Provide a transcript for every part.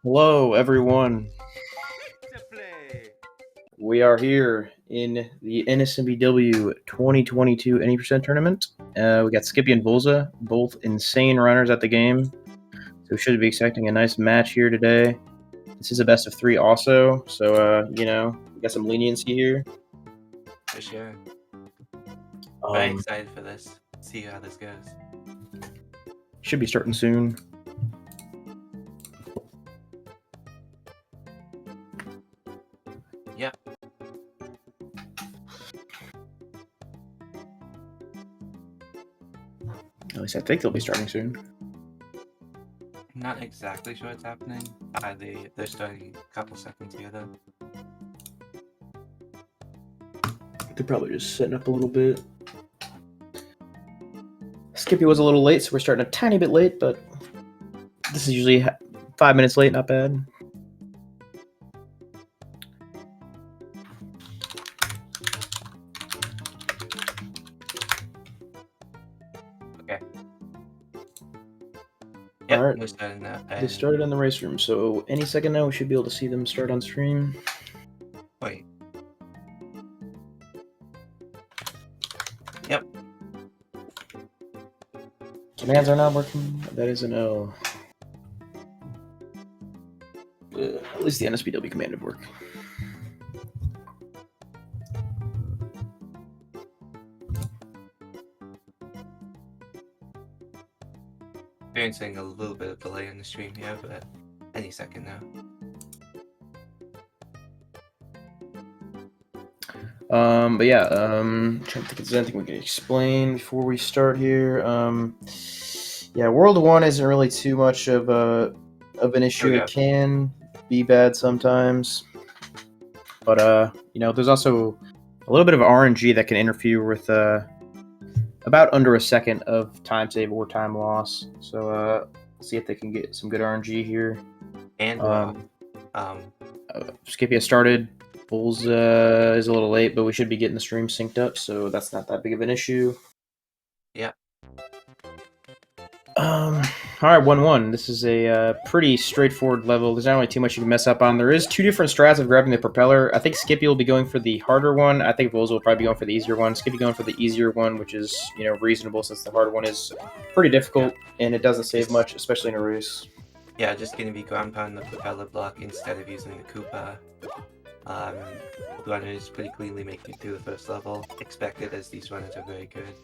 Hello, everyone. We are here in the NSMBW 2022 any% tournament. We got Skippy and Volza, both insane runners at the game. So we should be expecting a nice match here today. This is a best of 3 also, so, we got some leniency here. For sure. Very excited for this. See how this goes. Should be starting soon. Yep. At least I think they'll be starting soon. Not exactly sure what's happening. They're starting a couple seconds here though. They're probably just setting up a little bit. Skippy was a little late, so we're starting a tiny bit late, but this is usually 5 minutes late, not bad. Okay. Yep, All right. we're starting now. They started in the race room, so any second now we should be able to see them start on stream. Wait. Yep. Commands are not working. That is an L. At least the NSBW command would work. Experiencing a little bit of delay in the stream here, but any second now. But yeah, trying to think if there's anything we can explain before we start here. Yeah, World 1 isn't really too much of an issue. It can be bad sometimes, but there's also a little bit of RNG that can interfere with about under a second of time save or time loss. So see if they can get some good RNG here. And Skippy has started. Volza is a little late, but we should be getting the stream synced up, so that's not that big of an issue. Yeah. All right, 1-1. This is a pretty straightforward level. There's not really too much you can mess up on. There is 2 different strats of grabbing the propeller. I think Skippy will be going for the harder one. I think Volza will probably be going for the easier one. Skippy going for the easier one, which is reasonable since the harder one is pretty difficult and it doesn't save much, especially in a race. Yeah, just going to be ground pounding the propeller block instead of using the Koopa. Runners pretty cleanly making it through the first level. Expected, as these runners are very good.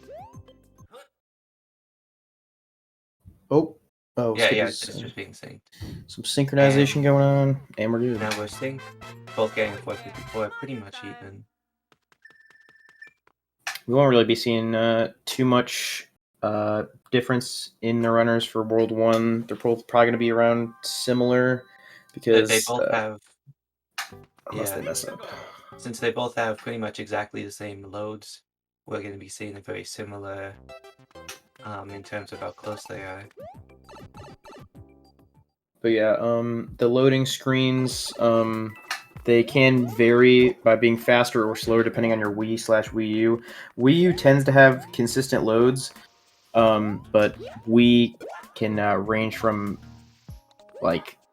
Oh, yeah, it's just being synced. Some synchronization going on, and we're good. Now we're synced. Both getting 454, pretty much even. We won't really be seeing too much difference in the runners for World 1. They're both probably going to be around similar because they both have. Unless they mess up. Since they both have pretty much exactly the same loads, we're going to be seeing a very similar in terms of how close they are. But yeah, the loading screens, they can vary by being faster or slower depending on your Wii/Wii U. Wii U tends to have consistent loads, but Wii can range from,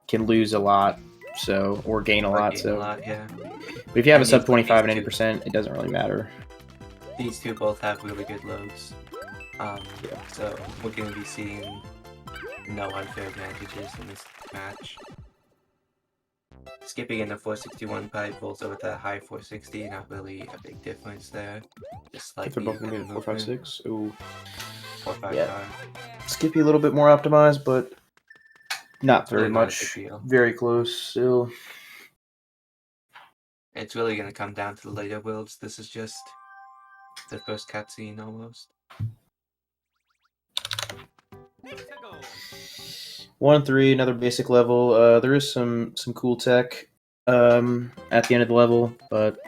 can lose a lot, or gain a lot. Yeah. But if you have a sub 25 and 80%, it doesn't really matter. These two both have really good loads. So we're going to be seeing no unfair advantages in this match. Skipping in the 461 pipe, Volza with a high 460, not really a big difference there. Just like they're both going to be at 456. Ooh. 455. Yeah. Skippy a little bit more optimized, but not very much. Very close still. It's really going to come down to the later builds. This is just the first cutscene almost. 1-3, another basic level. There is some cool tech at the end of the level,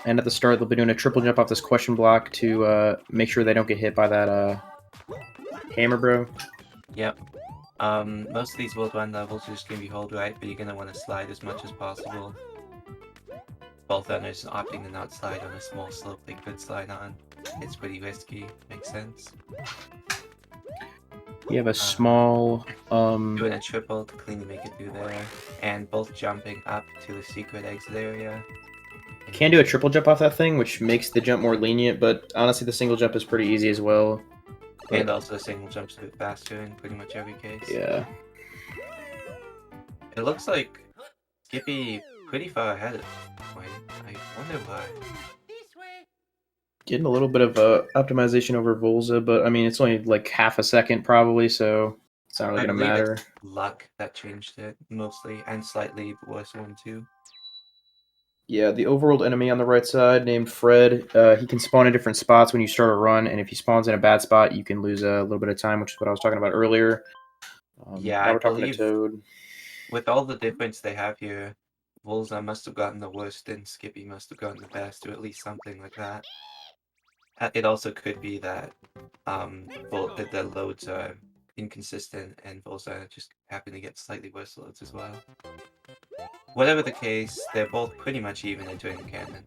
and at the start they'll be doing a triple jump off this question block to make sure they don't get hit by that hammer bro. Yep. Most of these World 1 levels are just going to be hold right, but you're going to want to slide as much as possible. Both runners opting to not slide on a small slope they could slide on. It's pretty risky, makes sense. You have a small doing a triple to cleanly make it through there, and both jumping up to the secret exit area. Can do a triple jump off that thing, which makes the jump more lenient, but honestly, the single jump is pretty easy as well. But, and also the single jumps a bit faster in pretty much every case. Yeah. It looks like Skippy pretty far ahead at this point. I wonder why. Getting a little bit of optimization over Volza, but I mean, it's only like half a second probably, so it's not really I going to believe matter. it's luck that changed it mostly, and slightly worse one too. Yeah, the overworld enemy on the right side named Fred, he can spawn in different spots when you start a run, and if he spawns in a bad spot, you can lose a little bit of time, which is what I was talking about earlier. Yeah, now I we're talking to believe Toad. with all the difference they have here, Volza must have gotten the worst and Skippy must have gotten the best, or at least something like that. It also could be that the loads are inconsistent and Volza just happen to get slightly worse loads as well. Whatever the case, they're both pretty much even entering the cannon.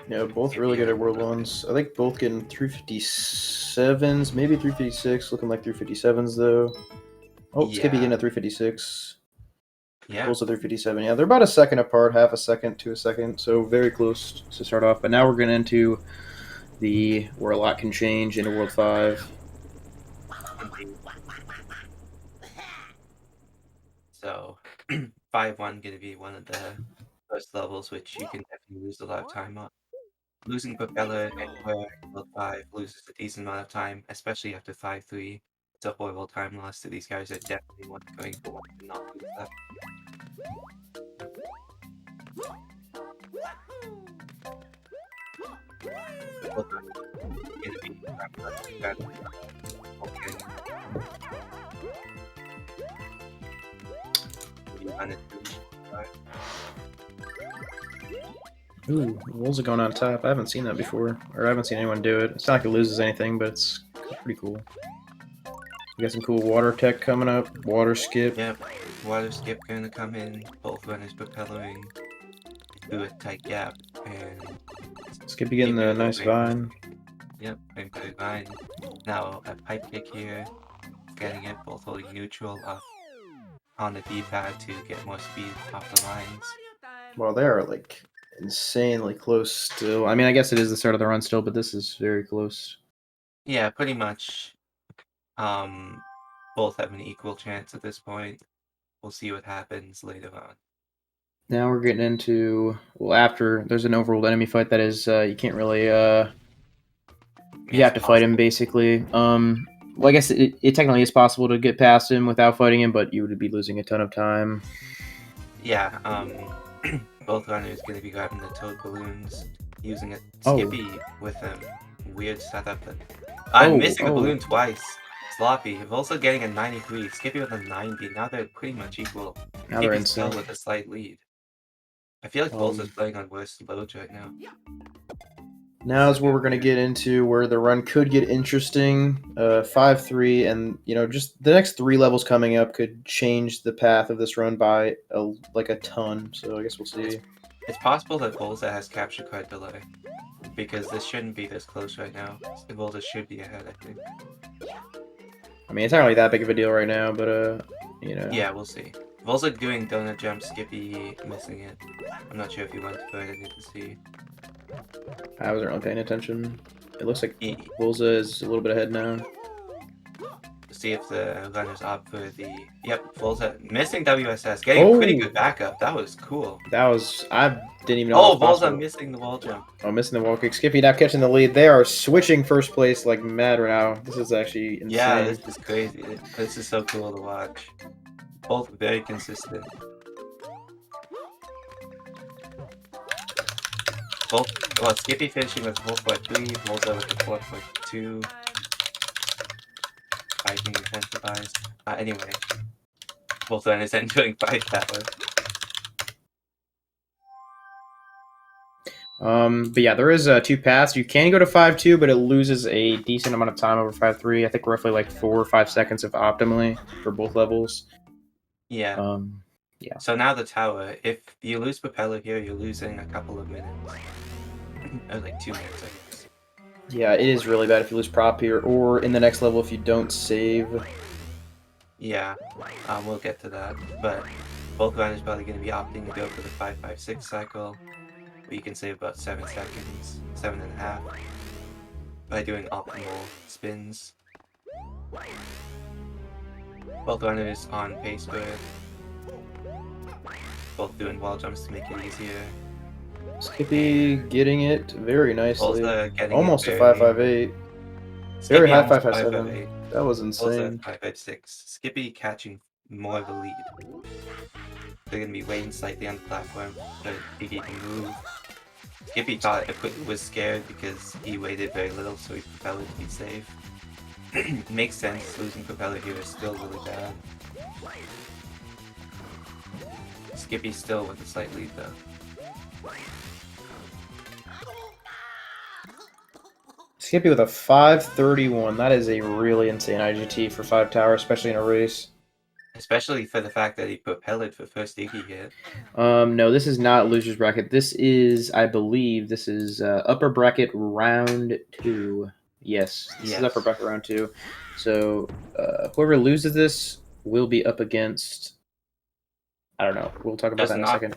Yeah, both really good at World 1s. I think both getting 357s, maybe 356, looking like 357s though. Oh, Yeah. Skippy getting a 356. Yeah. Also 357. Yeah, they're about a second apart, half a second to a second, so very close to start off. But now we're getting into where a lot can change into World 5. So 5-1 gonna be one of the first levels which you can definitely lose a lot of time on. Losing Propeller anywhere in World 5 loses a decent amount of time, especially after 5-3. It's a horrible time loss to these guys that definitely want going for one and not lose that. Ooh, Volza going on top. I haven't seen that before, or I haven't seen anyone do it. It's not like it loses anything, but it's pretty cool. We got some cool water tech coming up. Water skip. Yep, water skip gonna come in. Both runners propellering through a tight gap, and Skippy getting the nice vine. Yep, very vine. Now a pipe kick here, getting it both holding neutral off on the D-pad to get more speed off the lines. Well, they are like insanely close still. I mean, I guess it is the start of the run still, but this is very close. Yeah, pretty much. Both have an equal chance at this point. We'll see what happens later on. Now we're getting into after there's an overworld enemy fight that is you can't really you have to fight him basically. Well, I guess it technically is possible to get past him without fighting him, but you would be losing a ton of time. Yeah, both runners gonna be grabbing the Toad balloons, using a Skippy with them. Weird setup. I'm missing a balloon twice. Sloppy. Also getting a 93. Skippy with a 90. Now they're pretty much equal. Now they're Skippy's still insane. with a slight lead. I feel like Volza's playing on worse loads right now. Now is where we're going to get into where the run could get interesting. 5-3, and just the next 3 levels coming up could change the path of this run by a ton. So I guess we'll see. It's possible that Volza has capture card delay, because this shouldn't be this close right now. Volza should be ahead, I think. I mean, it's not really that big of a deal right now, but Yeah, we'll see. Volza doing donut jump, Skippy missing it. I'm not sure if he went for it. I need to see. I wasn't really paying attention. It looks like Volza is a little bit ahead now. See if the runner's up for the... Yep, Volza missing WSS. Getting pretty good backup. That was cool. That was... I didn't even know Oh, Volza missing the wall jump. Oh, missing the wall kick. Skippy now catching the lead. They are switching first place like mad right now. This is actually insane. Yeah, this is crazy. This is so cool to watch. Both very consistent. Well, Skippy finishing with 4.3, Volza with the 4.2. Fighting intensifies. Anyway, both runners entering 5 tower. But yeah, there is 2 paths. You can go to 5-2, but it loses a decent amount of time over 5-3. I think roughly like 4 or 5 seconds of optimally for both levels. Yeah. Yeah. So now the tower. If you lose Propeller here, you're losing a couple of minutes. Or like 2 minutes, I guess. Yeah, it is really bad if you lose prop here, or in the next level if you don't save. Yeah, we'll get to that. But both runners probably going to be opting to go for the 5-5-6 cycle, where you can save about 7 seconds, 7.5, by doing optimal spins. Both runners on pace for it. Both doing wall jumps to make it easier. Skippy getting it very nicely. Volza getting Almost it a very... 558. Very Skippy high almost 557. 5-5-8. That was Volza insane. 5-5-6. Skippy catching more of a lead. They're going to be waiting slightly on the platform, but Iggy can move. Skippy thought it was scared because he waited very little, so he propelled to be safe. Makes sense, losing propeller here is still really bad. Skippy's still with a slight lead though. Skippy with a 531. That is a really insane IGT for 5 tower, especially in a race. Especially for the fact that he propelled for first Iggy hit. No, this is not loser's bracket. This is, I believe, this is upper bracket round 2. Yes, this is upper bracket round 2. So whoever loses this will be up against. I don't know. We'll talk about that in a second.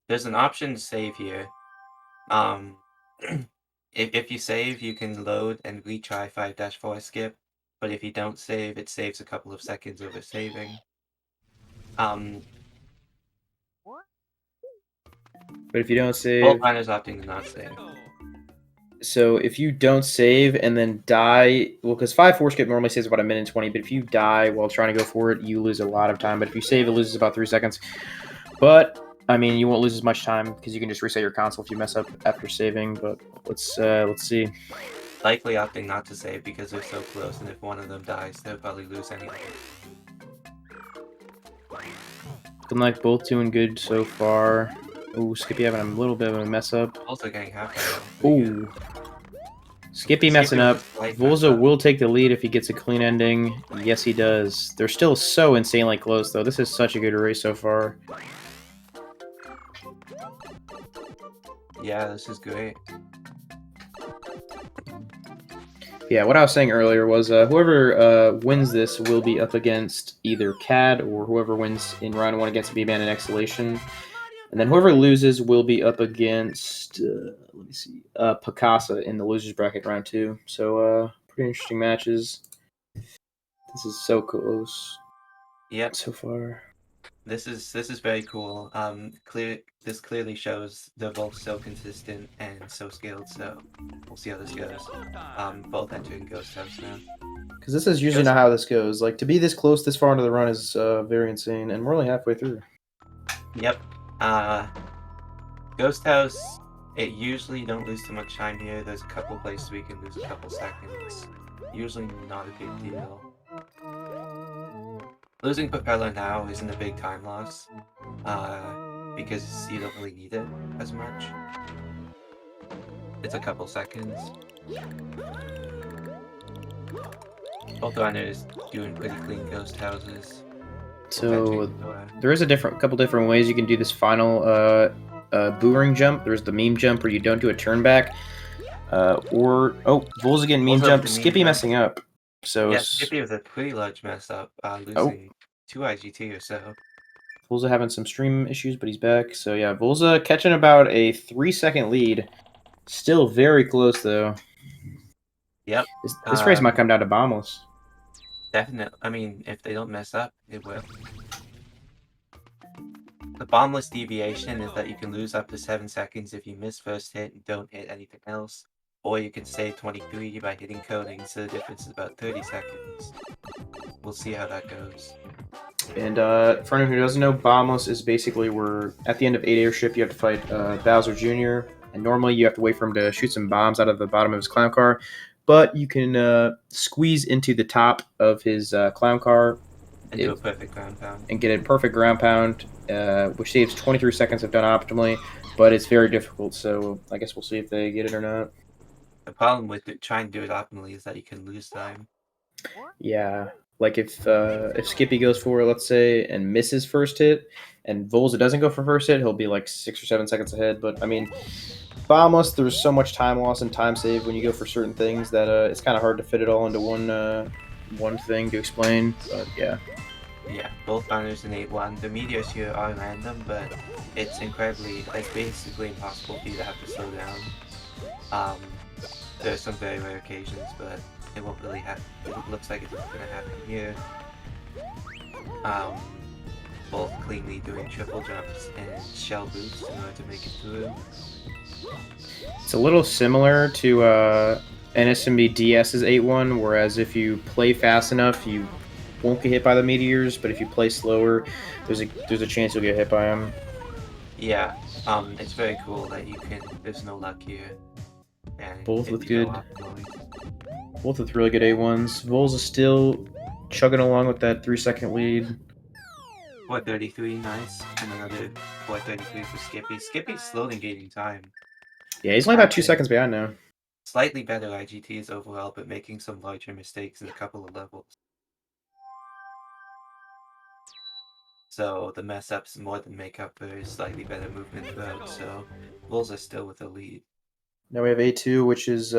There's an option to save here. If you save, you can load and retry 5-4 skip. But if you don't save, it saves a couple of seconds over saving. But if you don't save, both runners opting to not save. So if you don't save and then die, well, because 5-4 skip normally saves about 1:20, but if you die while trying to go for it, you lose a lot of time. But if you save, it loses about 3 seconds. But I mean, you won't lose as much time because you can just reset your console if you mess up after saving. But let's see. Likely opting not to save because they're so close, and if one of them dies, they'll probably lose anyway. Looking like both doing good so far. Ooh, Skippy having a little bit of a mess up. Also getting half. Ooh. Skippy messing up. Volza will take the lead if he gets a clean ending. Yes, he does. They're still so insanely close, though. This is such a good race so far. Yeah, this is great. Yeah, what I was saying earlier was whoever wins this will be up against either CAD or whoever wins in round 1 against B-Man and Exhalation. And then whoever loses will be up against, let me see, Picasa in the losers bracket round 2. So pretty interesting matches. This is so close. Yep. So far. This is very cool. This clearly shows they're both so consistent and so skilled. So we'll see how this goes. Both entering Ghost House now. Because this is usually not how this goes. Like to be this close, this far into the run is very insane, and we're only halfway through. Yep. Ghost House. It usually don't lose too much time here. There's a couple places we can lose a couple seconds. Usually not a big deal. Losing propeller now isn't a big time loss, because you don't really need it as much. It's a couple seconds. Both runners doing pretty clean ghost houses. So there is a couple different ways you can do this final boomerang jump. There's the meme jump where you don't do a turn back, Volza again meme jump. Skippy messing up. So yeah, Skippy with a pretty large mess up, losing 2 IGT or so. Volza having some stream issues, but he's back. So yeah, Volza catching about a 3-second lead. Still very close though. Yep. This race might come down to bombless. Definitely. I mean, if they don't mess up, it will. The bombless deviation is that you can lose up to 7 seconds if you miss first hit and don't hit anything else. Or you can save 23 by hitting coding, so the difference is about 30 seconds. We'll see how that goes. And for anyone who doesn't know, bombless is basically where at the end of 8 airship you have to fight Bowser Jr. And normally you have to wait for him to shoot some bombs out of the bottom of his clown car. But you can squeeze into the top of his clown car and do a perfect ground pound. And get a perfect ground pound, which saves 23 seconds if done optimally. But it's very difficult, so I guess we'll see if they get it or not. The problem with trying to do it optimally is that you can lose time. Yeah, like if Skippy goes for, let's say, and misses first hit, and Volza doesn't go for first hit, he'll be like 6 or 7 seconds ahead. But I mean, Bombless, there's so much time loss and time save when you go for certain things that it's kind of hard to fit it all into one thing to explain. But yeah. Yeah, both runners in 8-1. The meteors here are random, but it's basically impossible for you to have to slow down. There are some very rare occasions, but it won't really happen. It looks like it's gonna happen here. Both cleanly doing triple jumps and shell boosts in order to make it through. It's a little similar to NSMBW's 8-1, whereas if you play fast enough, you won't get hit by the meteors, but if you play slower, there's a chance you'll get hit by them. Yeah, it's very cool that there's no luck here. And both with really good A1s. Volza still chugging along with that 3-second lead. 4:33, nice. And another 4:33 for Skippy. Skippy's slowly gaining time. Yeah, he's only about 2 seconds behind now. Slightly better IGTs overall, but making some larger mistakes in a couple of levels. So the mess ups more than make up for his slightly better movement throughout, so Volza still with the lead. Now we have A2, which is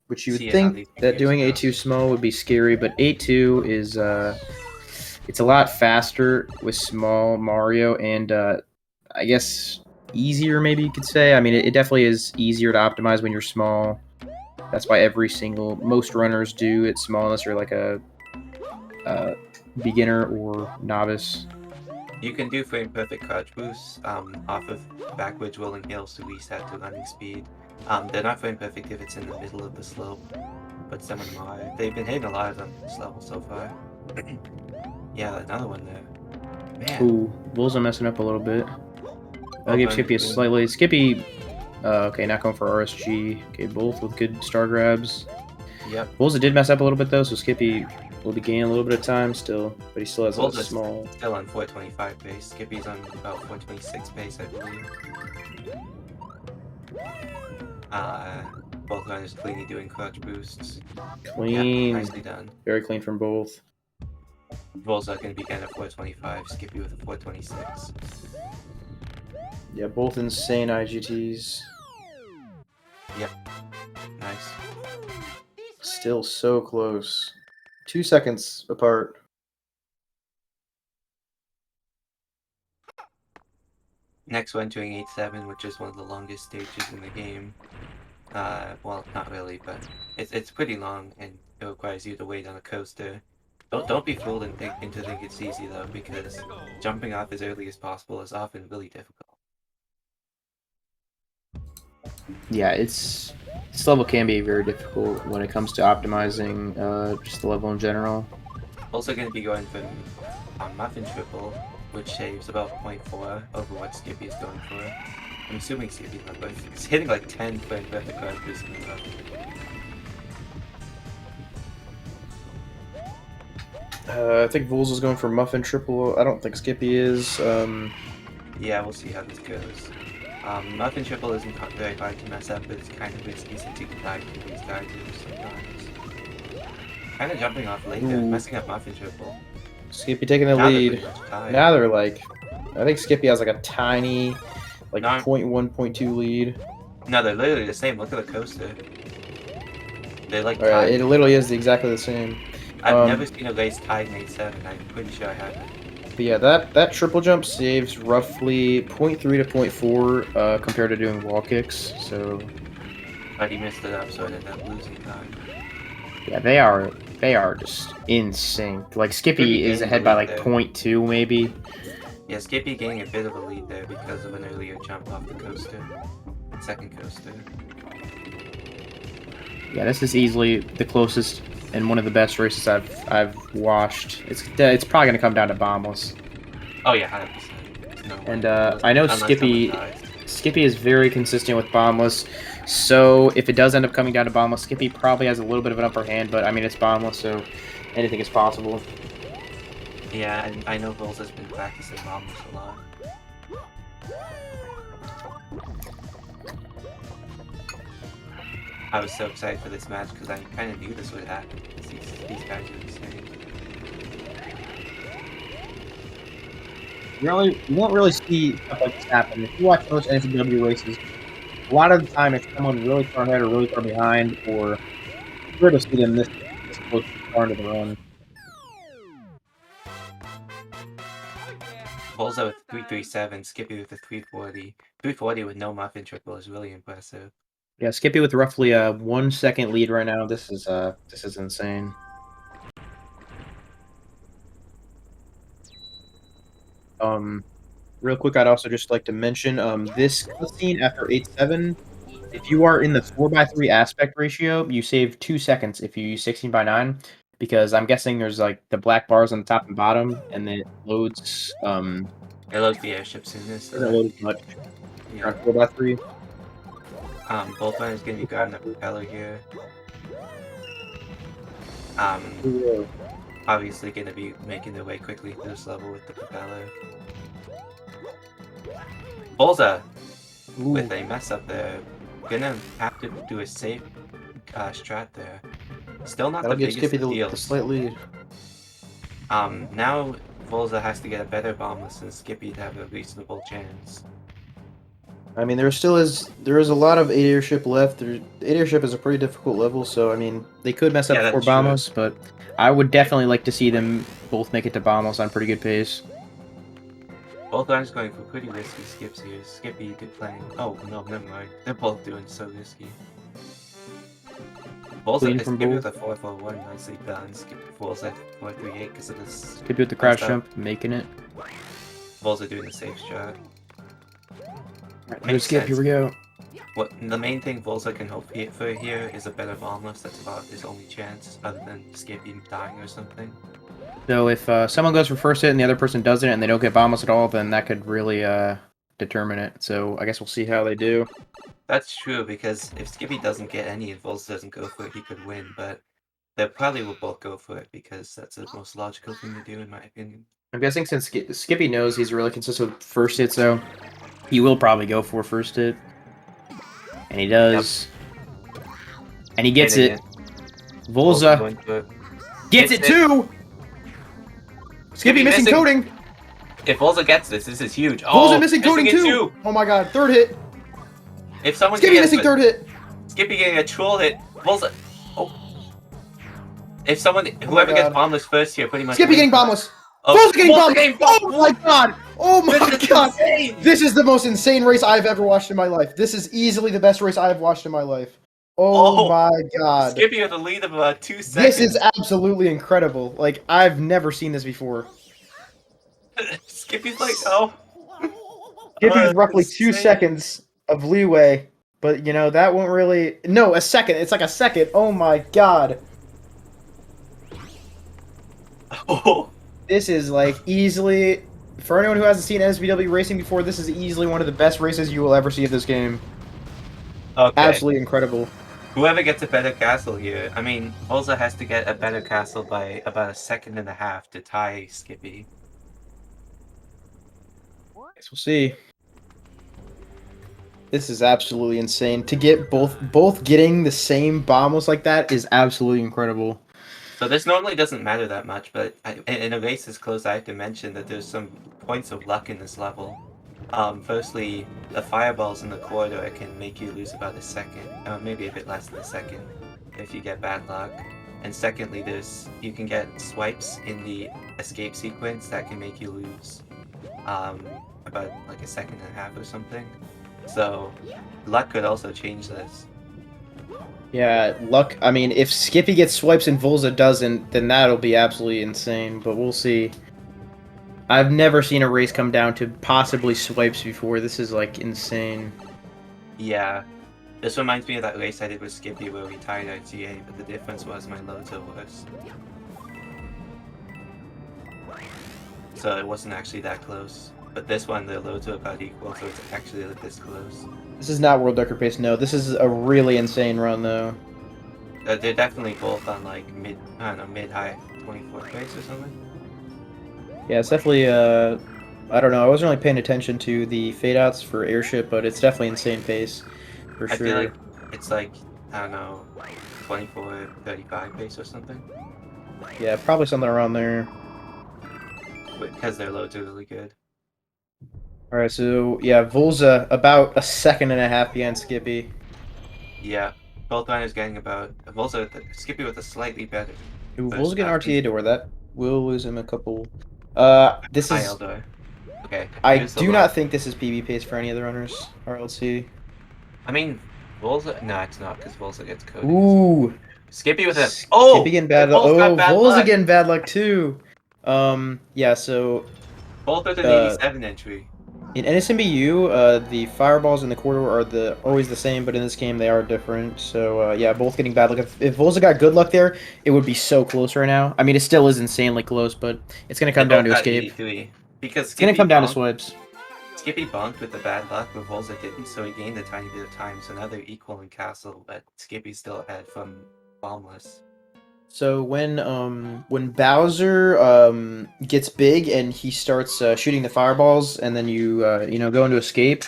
which you would think that doing A2 small would be scary, but A2 is it's a lot faster with small Mario, and I guess easier, maybe you could say. I mean, it definitely is easier to optimize when you're small. That's why most runners do it small, unless you're like a beginner or novice. You can do frame perfect crouch boosts off of backwards rolling hills to reset to running speed. They're not frame perfect if it's in the middle of the slope, but some of them are. They've been hitting a lot of them this level so far. Yeah, another one there. Man. Ooh, Volza messing up a little bit. I'll give Skippy a slightly. Skippy, okay, not going for RSG. Okay, both with good star grabs. Yep. Volza did mess up a little bit though, so Skippy will be gaining a little bit of time still, but he still has a small. Still on 425 pace. Skippy's on about 426 pace, I believe. Both runners cleanly doing crouch boosts. Clean. Yeah, nicely done. Very clean from both. Volza going to be getting a 425, Skippy with a 426. Yeah, both insane IGTs. Yep. Nice. Still so close. 2 seconds apart. Next one entering 8-7, which is one of the longest stages in the game. Well, not really, but it's pretty long, and it requires you to wait on a coaster. Don't be fooled into think it's easy though, because jumping off as early as possible is often really difficult. Yeah, this level can be very difficult when it comes to optimizing just the level in general. Also going to be going for Muffin Triple, which saves about 0.4 over what Skippy is going for. I'm assuming Skippy's not going for. He's hitting like 10 frame perfect card boosts in a row. I think Volza's going for Muffin Triple. I don't think Skippy is. Yeah, we'll see how this goes. Muffin Triple isn't very hard to mess up, but it's kind of risky since you can die to these guys sometimes. Kind of jumping off late there, messing up Muffin Triple. Skippy taking the lead. Now they're like, I think Skippy has like a tiny, like 0.1, 0.2 lead. No, they're literally the same. Look at the coaster. They're like tied. It literally is exactly the same. I've never seen a race tied in 8-7. I'm pretty sure I haven't. But yeah, that triple jump saves roughly 0.3 to 0.4 compared to doing wall kicks. So. But he missed it up, so I ended up losing time. Yeah, they are just in sync. Like Skippy is ahead by like 0.2 maybe. Yeah, Skippy getting a bit of a lead there because of an earlier jump off the coaster. Second coaster. Yeah, this is easily the closest and one of the best races I've watched. It's probably gonna come down to Bombless. Oh yeah, 100%. No, and I know Skippy is very consistent with Bombless. So if it does end up coming down to Bombless, Skippy probably has a little bit of an upper hand. But I mean, it's Bombless, so anything is possible. Yeah, and I know Volza's been practicing Bombless a lot. I was so excited for this match because I kind of knew this would happen. These guys are insane. You won't really see stuff like this happen. If you watch most NSMBW races, A lot of the time, it's someone really far ahead or really far behind, or it's rare to see them this close to far into the run. Volza with 337, Skippy with the 340. 340 with no muffin triple is really impressive. Yeah, Skippy with roughly a 1 second lead right now. This is insane. Real quick, I'd also just like to mention this cutscene after 8-7. If you are in the 4:3 aspect ratio, you save 2 seconds if you use 16:9, because I'm guessing there's like the black bars on the top and bottom, and then it loads. It loads the airship sooner, so Doesn't load as much yeah. around 4:3. Volza is going to be grabbing the propeller here. Obviously going to be making their way quickly through this level with the propeller. Volza with a mess up there. Gonna have to do a safe strat there. Still not That'll the give biggest Skippy of the deals. slight lead. Now Volza has to get a better bombless than Skippy to have a reasonable chance. I mean, there is a lot of 8 airship left. 8 airship is a pretty difficult level, so I mean, they could mess up Yeah, before that's true. Bombos, but I would definitely like to see them both make it to Bombos on pretty good pace. Both guys going for pretty risky skips here. Skippy good playing. Oh no, never mind. They're both doing so risky. Volza is Skippy with a 441, nicely done. Skippy Volza at 438 because of this. Skippy with the crouch jump, making it. Volza doing the safe shot. Here's Skip, here we go. What the main thing Volza can hope for here is a better bombless. That's about his only chance, other than Skippy dying or something. So if someone goes for first hit and the other person doesn't and they don't get bombless at all, then that could really determine it. So I guess we'll see how they do. That's true, because if Skippy doesn't get any and Volza doesn't go for it, he could win, but they probably will both go for it because that's the most logical thing to do, in my opinion. I'm guessing since Skippy knows he's really consistent with first hit, so he will probably go for first hit. And he does. Yep. And he gets it. Volza gets it too! Skippy missing coding! If Volza gets this is huge. Volza missing coding too! Oh my god, third hit! If someone Skippy missing third hit! Skippy getting a troll hit. Volza. Oh. If someone, whoever gets bombless first here, pretty much. Skippy getting bombless! Volza getting bombless! Oh my god! Oh my god! This is the most insane race I've ever watched in my life. This is easily the best race I have watched in my life. Oh my god. Skippy with a lead of about 2 seconds. This is absolutely incredible. Like, I've never seen this before. Skippy's like, oh. Skippy's roughly 2 seconds of leeway. But, you know, that won't really... No, a second. It's like a second. Oh my god. Oh. This is, like, easily... For anyone who hasn't seen NSBW racing before, this is easily one of the best races you will ever see of this game. Okay. Absolutely incredible. Whoever gets a better castle here, I mean, Volza has to get a better castle by about 1.5 seconds to tie Skippy. Guess we'll see. This is absolutely insane. To get both getting the same bombs like that is absolutely incredible. So this normally doesn't matter that much, but in a race this close, I have to mention that there's some points of luck in this level. Firstly, the fireballs in the corridor can make you lose about 1 second, maybe a bit less than 1 second, if you get bad luck. And secondly, you can get swipes in the escape sequence that can make you lose about like 1.5 seconds or something. So luck could also change this. Yeah, luck. I mean, if Skippy gets swipes and Volza doesn't, then that'll be absolutely insane. But we'll see. I've never seen a race come down to possibly swipes before. This is, like, insane. Yeah. This reminds me of that race I did with Skippy where we tied our GA, but the difference was my loads are worse. So it wasn't actually that close. But this one, the loads are about equal, so it's actually like this close. This is not world record pace, no. This is a really insane run, though. They're definitely both on, like, mid-high 24th pace or something. Yeah, it's definitely, I don't know, I wasn't really paying attention to the fade-outs for airship, but it's definitely insane pace, for sure. I feel like it's like, I don't know, 24, 35 pace or something. Yeah, probably something around there. Because their loads are really good. All right, so yeah, Volza about a second and a half behind Skippy. Yeah, both runners getting about Volza Skippy with a slightly better Ooh, Volza first getting speed. RTA door. That will lose him a couple. This High is. Elder. Okay, I here's the do low. not think this is PB pace for any of the runners. All right, let's see. I mean, Volza. No, it's not because Volza gets coded. Ooh, Skippy with a. Skippy Oh, getting bad luck. Volza got Oh, bad Volza luck. getting bad luck too. Yeah. So, Both with an uh, 87 entry. in NSMBU, the fireballs in the corridor are always the same, but in this game they are different. So yeah, both getting bad luck. If Volza got good luck there, it would be so close right now. I mean, it still is insanely close, but it's gonna They come down both to got escape. 83 because It's gonna come down to swipes. Skippy bonked with the bad luck, but Volza didn't, so he gained a tiny bit of time. So now they're equal in castle, but Skippy's still ahead from Bombless. So when Bowser gets big and he starts shooting the fireballs, and then you know go into escape.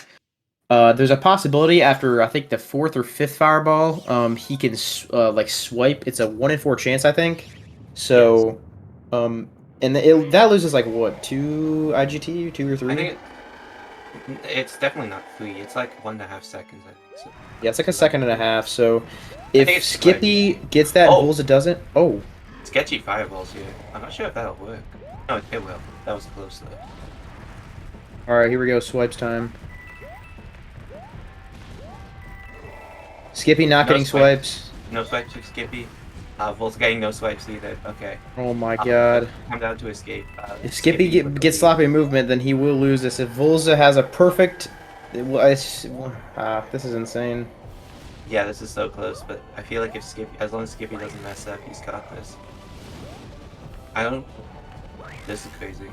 There's a possibility after I think the fourth or fifth fireball, he can like swipe. It's a 1 in 4 chance, I think. Yes. So, um, and that loses like what, 2 IGT, 2 or 3? I think it's definitely not 3. It's like 1.5 seconds, I think. So Yeah, it's like a it's like second and a half. So, I think if it's swipes. Skippy gets that and Oh, Volza doesn't, oh, sketchy fireballs here. I'm not sure if that'll work. No, it will. That was close though. all right, here we go, swipes time. Skippy not No getting swipes. swipes. No swipes for Skippy. Volt's getting no swipes either. Okay. Oh my So god. come down to escape. If Skippy Skippy with the gets lead. sloppy movement, then he will lose this. If Volza has a perfect, this is insane. Yeah, this is so close, but I feel like if Skippy, as long as Skippy doesn't mess up, he's got this. I don't. This is crazy.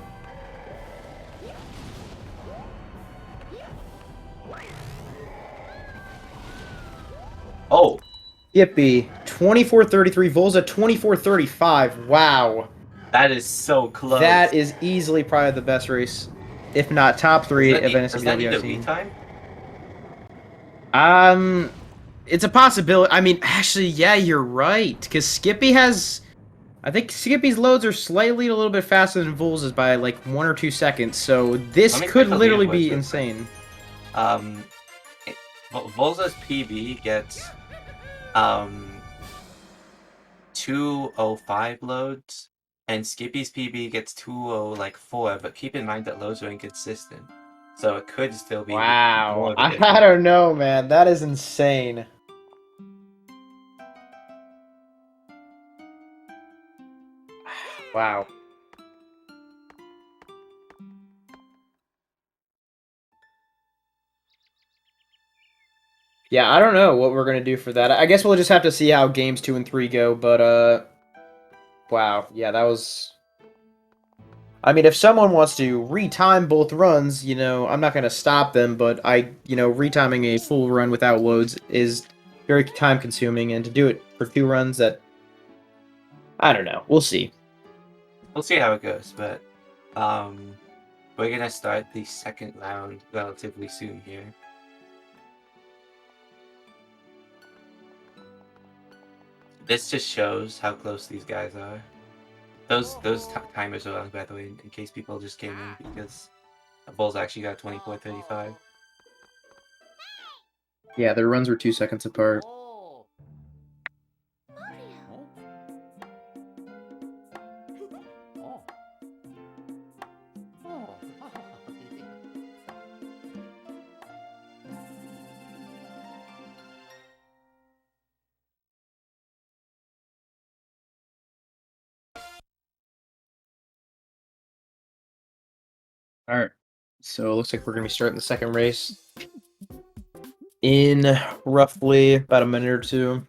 Oh, Skippy 24:33, Volza 24:35. Wow, that is so close. that is easily probably the best race, if not top three of Does that NSMBW need I've a seen. retime? Um, it's a possibility. I mean, actually, yeah, you're right. Because Skippy has, I think Skippy's loads are slightly a little bit faster than Volza's by like 1 or 2 seconds. So this Let me could check the literally leaderboards be real quick. insane. Um, Volza's PB gets um 205 loads, and Skippy's PB gets 204. But keep in mind that loads are inconsistent, so it could still be more Wow. of a I difference. don't know, man. That is insane. Wow. Yeah, I don't know what we're gonna do for that. I guess we'll just have to see how games 2 and 3 go, but wow. Yeah, that was I mean, if someone wants to retime both runs, I'm not gonna stop them, but retiming a full run without loads is very time consuming, and to do it for 2 runs I don't know. We'll see. We'll see how it goes, but um, we're gonna start the second round relatively soon here. This just shows how close these guys are. Those timers are on, by the way, in case people just came in, because Bulls actually got 24:35. Yeah, their runs were 2 seconds apart. All right. So it looks like we're going to be starting the second race in roughly about a minute or two.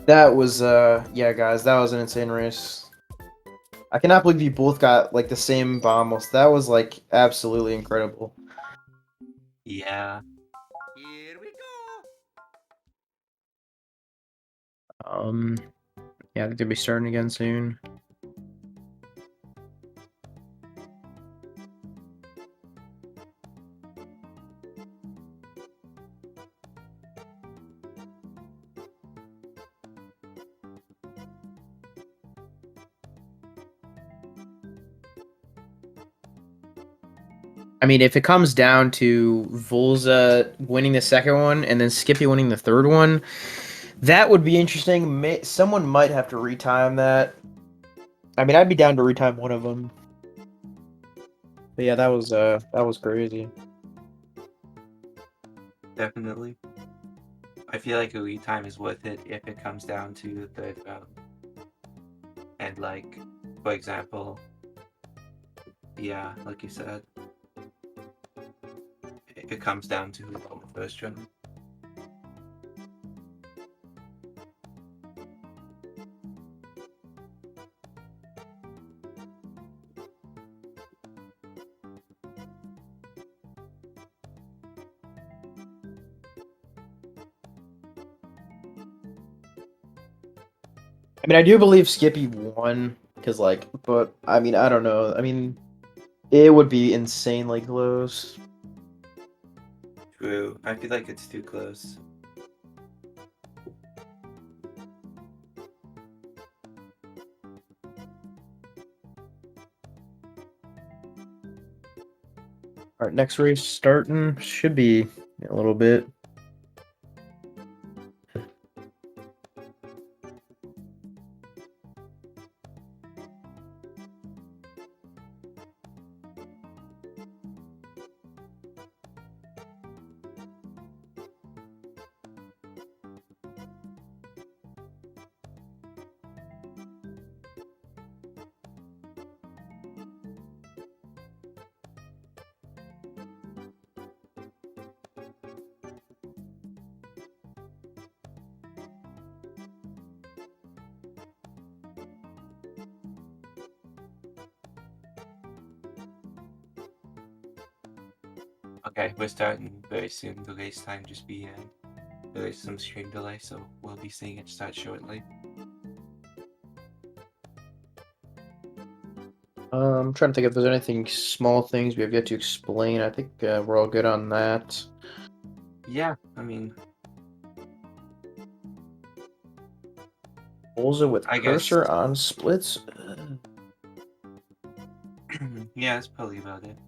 That was, yeah, guys, that was an insane race. I cannot believe you both got, like, the same bomb. That was, like, absolutely incredible. Yeah. Here we Yeah, I think they'll be starting again soon. I mean, if it comes down to Volza winning the second one and then Skippy winning the third one, that would be interesting. Someone might have to retime that. I mean, I'd be down to retime one of them. But yeah, that was crazy. Definitely. I feel like a retime is worth it if it comes down to the third round. And like, for example, yeah, like you said, it comes down to who won the first round. I mean, I do believe Skippy won because, like, but I mean, I don't know. I mean, it would be insanely close. True. I feel like it's too close. All right, next race starting should be a little bit. Okay, we're starting very soon. The race time just began. There is some stream delay, so we'll be seeing it start shortly. I'm trying to think if there's anything small things we have yet to explain. I think we're all good on that. Yeah, I mean, Volza with I cursor guess. on splits. Yeah, that's probably about it.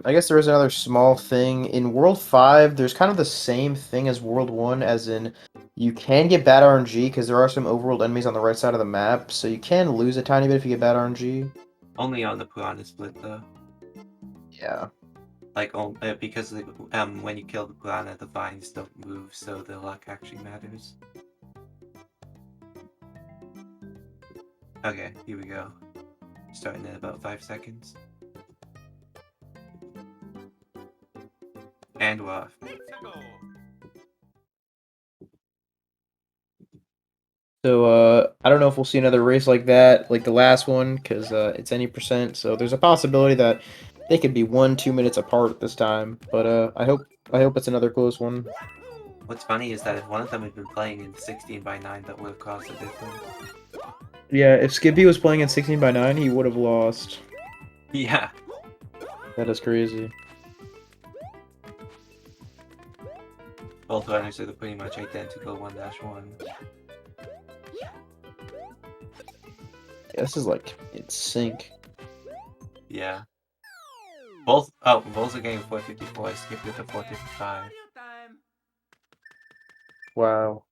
I guess there is another small thing. In World 5, there's kind of the same thing as World 1, as in you can get bad RNG because there are some overworld enemies on the right side of the map, so you can lose a tiny bit if you get bad RNG. Only on the piranha split, though. Yeah. Like, because when you kill the piranha, the vines don't move, so the luck actually matters. Okay, here we go. Starting in about 5 seconds. And we're off. So, I don't know if we'll see another race like that, like the last one, because it's any percent. So there's a possibility that they could be 1-2 minutes apart this time. But I hope it's another close one. What's funny is that if one of them had been playing in 16:9, that would have caused a difference. Yeah, if Skippy was playing in 16:9, he would have lost. Yeah. That is crazy. Both runners are pretty much identical 1-1. Yeah, this is like in sync. Yeah. Volza getting 454, Skippy with a 455. Wow.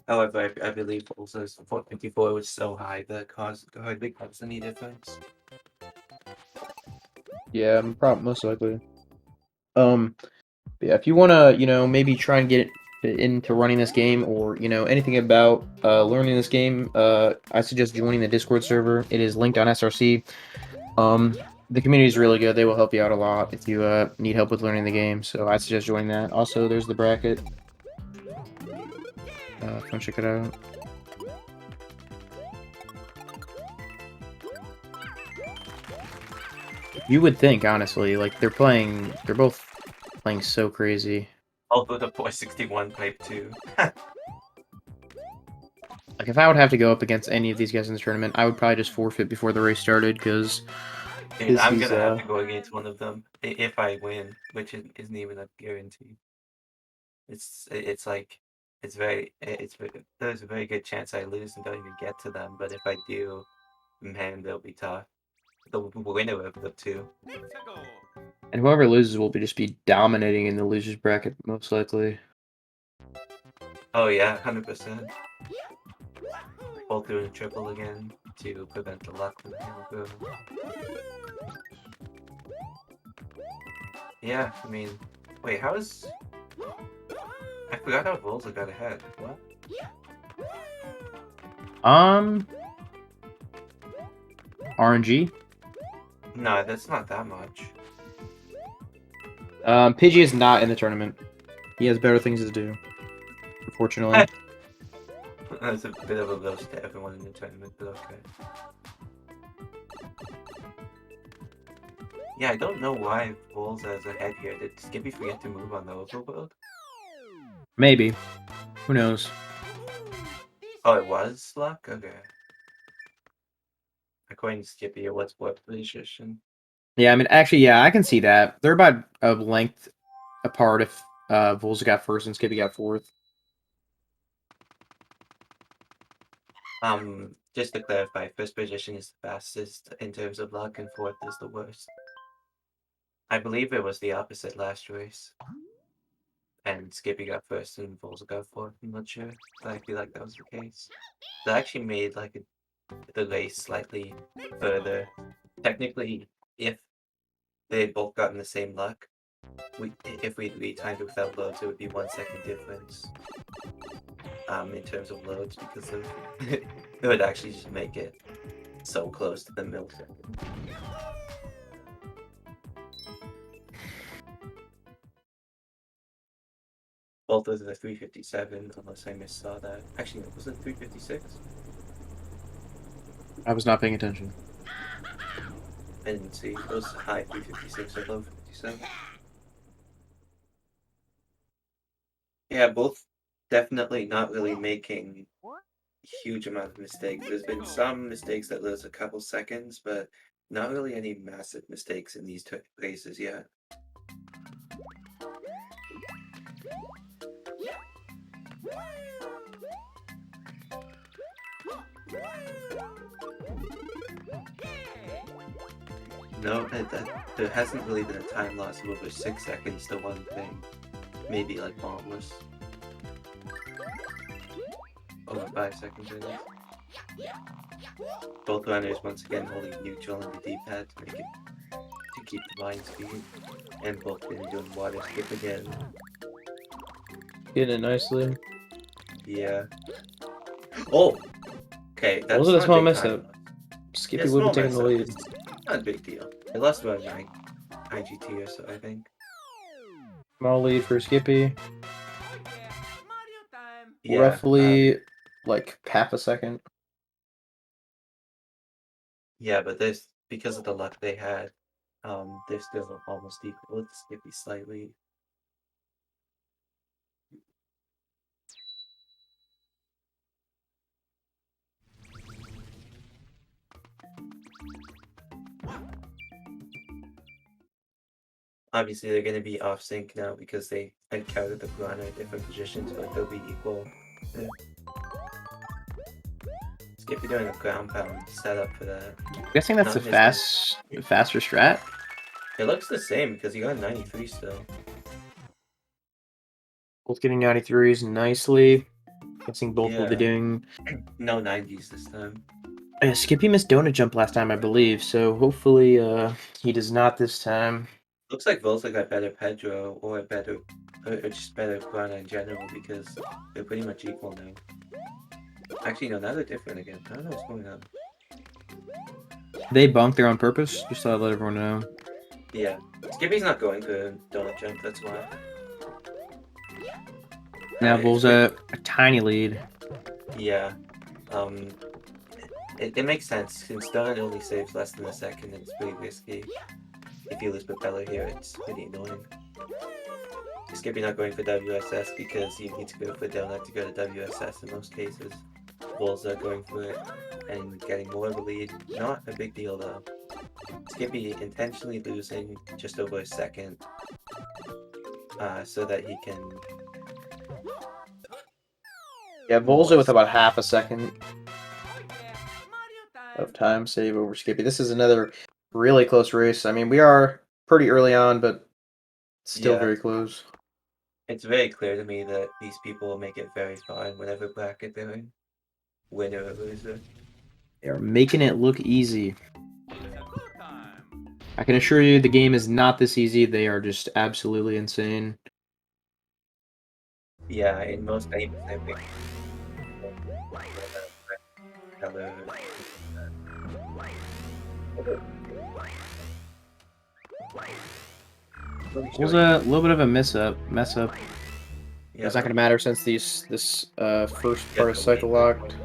However, I believe Volza's 454 was so high that it hardly caused any difference. Yeah, most likely. Yeah, if you wanna, maybe try and get into running this game, or anything about learning this game, I suggest joining the Discord server. It is linked on SRC. The community is really good. They will help you out a lot if you need help with learning the game. So I suggest joining that. Also, there's the bracket. Come check it out. You would think, honestly, like they're both playing so crazy. Although the 461 type 2. Like, if I would have to go up against any of these guys in the tournament, I would probably just forfeit before the race started, because Dude, I'm He's gonna have to go against one of them if I win, which isn't even a guarantee. It's like there's a very good chance I lose and don't even get to them, but if I do, man, they'll be tough. The winner of the two. and whoever loses will just be dominating in the losers bracket most likely. Oh yeah, 100%. Both doing a triple again to prevent the luck from him. Yeah, I mean, wait, how is? I forgot how Volza got ahead. What? RNG. No, that's not that much. Pidgey is not in the tournament. He has better things to do. Unfortunately. That's a bit of a roast to everyone in the tournament, but okay. Yeah, I don't know why Volza is ahead here. Did Skippy forget to move on the overworld? Maybe. Who knows? Oh, it was luck? Okay. According to Skippy, it was what position? Yeah, I mean, actually, yeah, I can see that. They're about a length apart if Volza got first and Skippy got fourth. Just to clarify, first position is the fastest in terms of luck, and fourth is the worst. I believe it was the opposite last race. And Skippy got first and Volza got fourth. I'm not sure, but I feel like that was the case. That actually made like the race slightly further. Technically, if they had both gotten the same luck, if we retimed it without loads, it would be 1 second difference. In terms of loads, because of it would actually just make it so close to the millisecond. Both of the 357, unless I missaw that. Actually, no, was it 356? I was not paying attention. I didn't see. It was high 356 or low 57. Yeah, both definitely not really making huge amount of mistakes. There's been some mistakes that lose a couple seconds, but not really any massive mistakes in these two races yet. No, there hasn't really been a time loss of over 6 seconds to one thing. Maybe like Bombless. Over 5 seconds, I think. Both runners once again holding neutral on the D-pad to make it to keep the line speed, and both been doing water skip again. Getting it nicely. Yeah. Oh. Okay, that's What was a not small a big mess time up? loss. Skippy Yeah, would have small taken the mess up. lead. It's not a big deal. They lost about 9 IGT or so, I think. Small lead for Skippy. Yeah. Roughly like half a second. Yeah, but there's because of the luck they had, they're still almost equal. It's Skippy slightly. Obviously, they're going to be off sync now because they encountered the piranha at different positions, but they'll be equal. Yeah. Skippy doing a ground pound setup for that. I'm guessing that's a faster strat. It looks the same because he got 93 still. Both getting 93s nicely. Guessing both will be Yeah. doing. No 90s this time. Skippy missed donut jump last time, I believe, so hopefully he does not this time. Looks like Volza got better Pedro or just better piranha in general because they're pretty much equal now. Actually, no, now they're different again. I don't know what's going on. They bunked there on purpose. Just thought I'd let everyone know. Yeah. Skippy's not going to donut jump, that's why. Now Bull's a tiny lead. Yeah. It makes sense. Since donut only saves less than a second, it's pretty risky. If you lose Propeller here, it's pretty annoying. Skippy not going for WSS because you need to go for donut to go to WSS in most cases. Volza going for it and getting more of a lead. Not a big deal though. Skippy intentionally losing just over a second, so that he can. Yeah, Volza with about half a second of time save over Skippy. This is another really close race. I mean, we are pretty early on, but still Yeah. very close. It's very clear to me that these people will make it very far in whatever bracket they're in, winner or loser. They are making it look easy. I can assure you the game is not this easy. They are just absolutely insane. Yeah, in most games, I think. It was a little bit of a mess up. Yeah, It's not going to matter since this first part is cycle locked.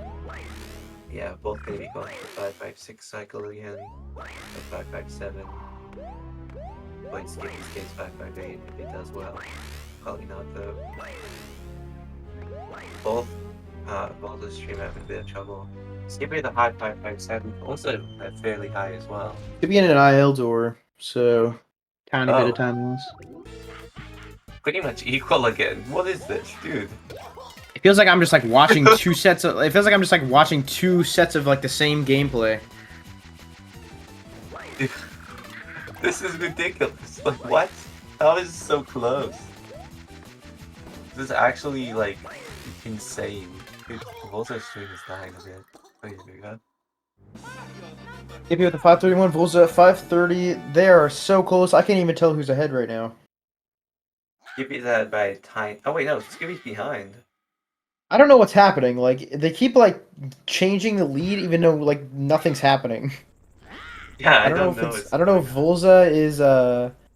Yeah, both going to be going for 556 cycle again, or 557. Point Skippy's case 558 if he does well. Probably not though. Both the stream having a bit of trouble. Skippy the high 557, also fairly high as well. Could be in an IL door, so tiny bit of time loss. Pretty much equal again. What is this, dude? It feels like I'm just like watching two sets of. It feels like I'm just like watching two sets of like the same gameplay. This is ridiculous. Like what? How is this so close? This is actually like insane. Dude, Volza stream is dying a bit. Please, bigger. Skippy with the 531, Volza at 530. They are so close. I can't even tell who's ahead right now. Skippy's ahead by a tiny. Oh wait, no, Skippy's behind. I don't know what's happening. Like they keep like changing the lead, even though like nothing's happening. Yeah, I don't know if it's. I don't know if Volza is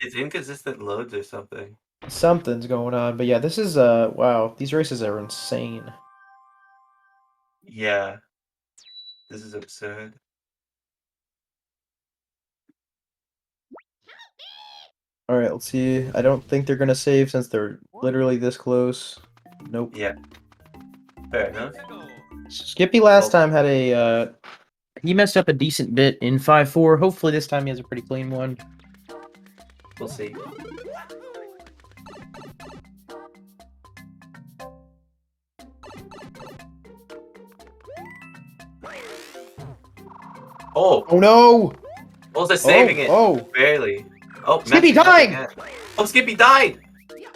It's inconsistent loads or something. Something's going on, but yeah, this is wow. These races are insane. Yeah, this is absurd. All right, let's see. I don't think they're gonna save since they're literally this close. Nope. Yeah. Fair enough. Skippy last time had a he messed up a decent bit in 5-4. Hopefully this time he has a pretty clean one. We'll see. Oh! Oh no! Volza saving it! Oh! Barely. Oh, Skippy dying! Oh, Skippy died!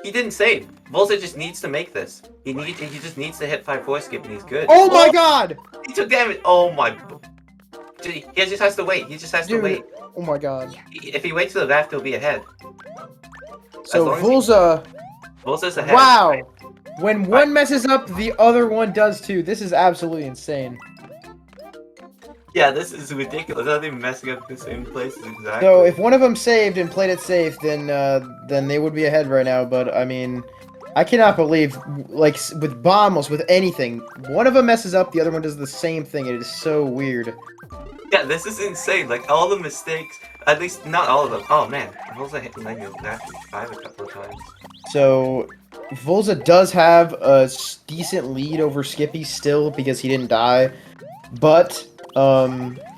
He didn't save. Volza just needs to make this. He just needs to hit 5-4 skip and he's good. Oh my god! He took damage! Oh my... He just has to wait. He just has to wait. Oh my god. If he waits to the left, he'll be ahead. So Volza... Volza's ahead. Wow! Right. When one messes up, the other one does too. This is absolutely insane. Yeah, this is ridiculous. They're not even messing up the same places exactly. So if one of them saved and played it safe, then they would be ahead right now. But I mean, I cannot believe, like with bombs, with anything, one of them messes up, the other one does the same thing. It is so weird. Yeah, this is insane. Like all the mistakes, at least not all of them. Oh man, Volza hit 5 a couple of times. So Volza does have a decent lead over Skippy still because he didn't die, but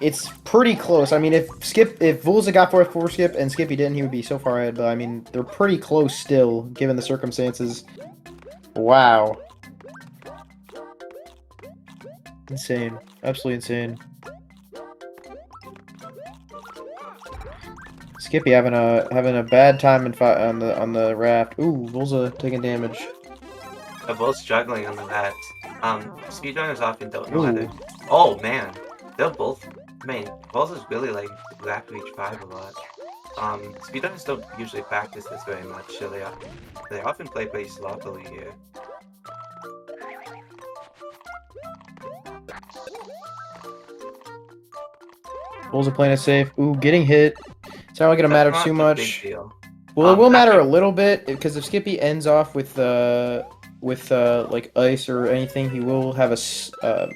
it's pretty close. I mean, if Volza got 4-4 skip and Skippy didn't, he would be so far ahead. But I mean, they're pretty close still, given the circumstances. Wow. Insane. Absolutely insane. Skippy having a bad time on the raft. Ooh, Volza taking damage. They're both struggling on the raft. Speedrunners often don't know how to. Oh man, they're both. Man, Volza's really like raft reach 5 a lot. Speedrunners don't usually practice this very much, so they often play pretty sloppily here. Volza playing it safe. Ooh, getting hit. It's not really gonna matter too much. Well, it will matter a little bit because if Skippy ends off with like ice or anything, he will have a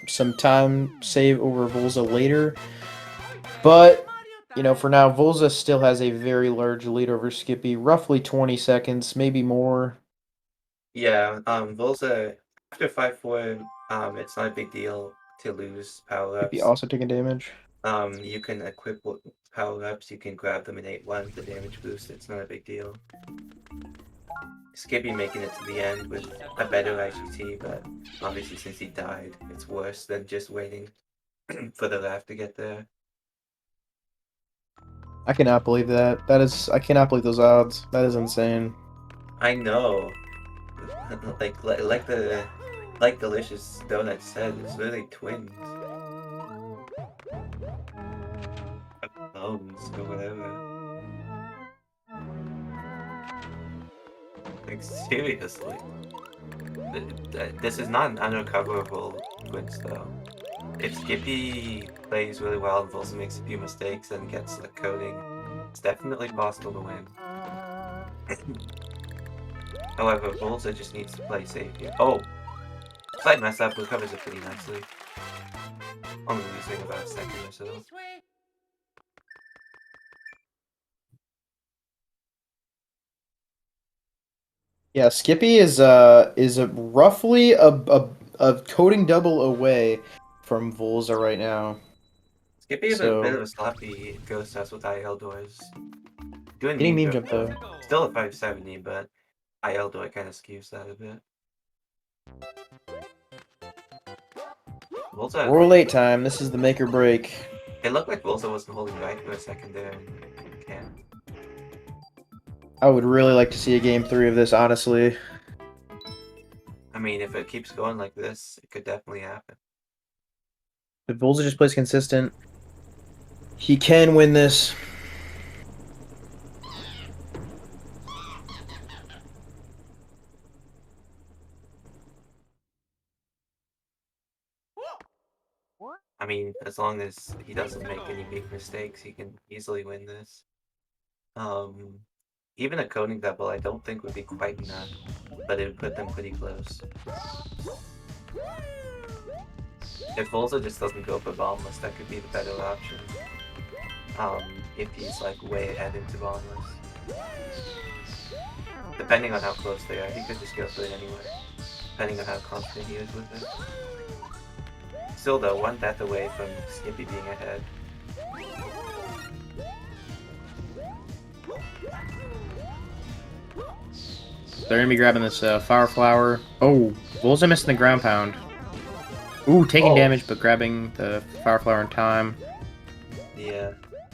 some time save over Volza later. But you know, for now, Volza still has a very large lead over Skippy, roughly 20 seconds, maybe more. Yeah, Volza after 5-4, it's not a big deal to lose power ups. Skippy also taking damage. You can equip power-ups, you can grab them in 8-1 with the damage boost. It's not a big deal. Skippy making it to the end with a better IGT, but obviously since he died, it's worse than just waiting for the laugh to get there. I cannot believe that. I cannot believe those odds. That is insane. I know. like Delicious Donut said, it's really twins. Clones or whatever. Like seriously. This is not an unrecoverable twins though. If Skippy plays really well and Volza makes a few mistakes and gets like coding, it's definitely possible to win. However, Volza just needs to play safe here. Oh! Slight mess up, recovers it pretty nicely. Only losing about a second or so. Yeah, Skippy is roughly a coding double away from Volza right now. Skippy is a So bit of a sloppy ghost house with IL doors. Doing getting meme meme jump jump though. Still a 570, but IL door kind of skews that a bit. Volza, We're late time. This is the make or break. it looked like Volza wasn't holding right for a second there and can't. I would really like to see a game 3 of this, honestly. I mean, if it keeps going like this, it could definitely happen. If Volza just plays consistent, he can win this. I mean, as long as he doesn't make any big mistakes, he can easily win this. Even a coding double I don't think would be quite enough, but it would put them pretty close. If Volza just doesn't go for bombless, that could be the better option. If he's like way ahead into bombless. Depending on how close they are, he could just go for it anyway. Depending on how confident he is with it. Still though, one death away from Skippy being ahead. They're gonna be grabbing this Fire Flower. Oh, Volza missing the ground pound. Ooh, taking damage, but grabbing the Fire Flower in time. Yeah,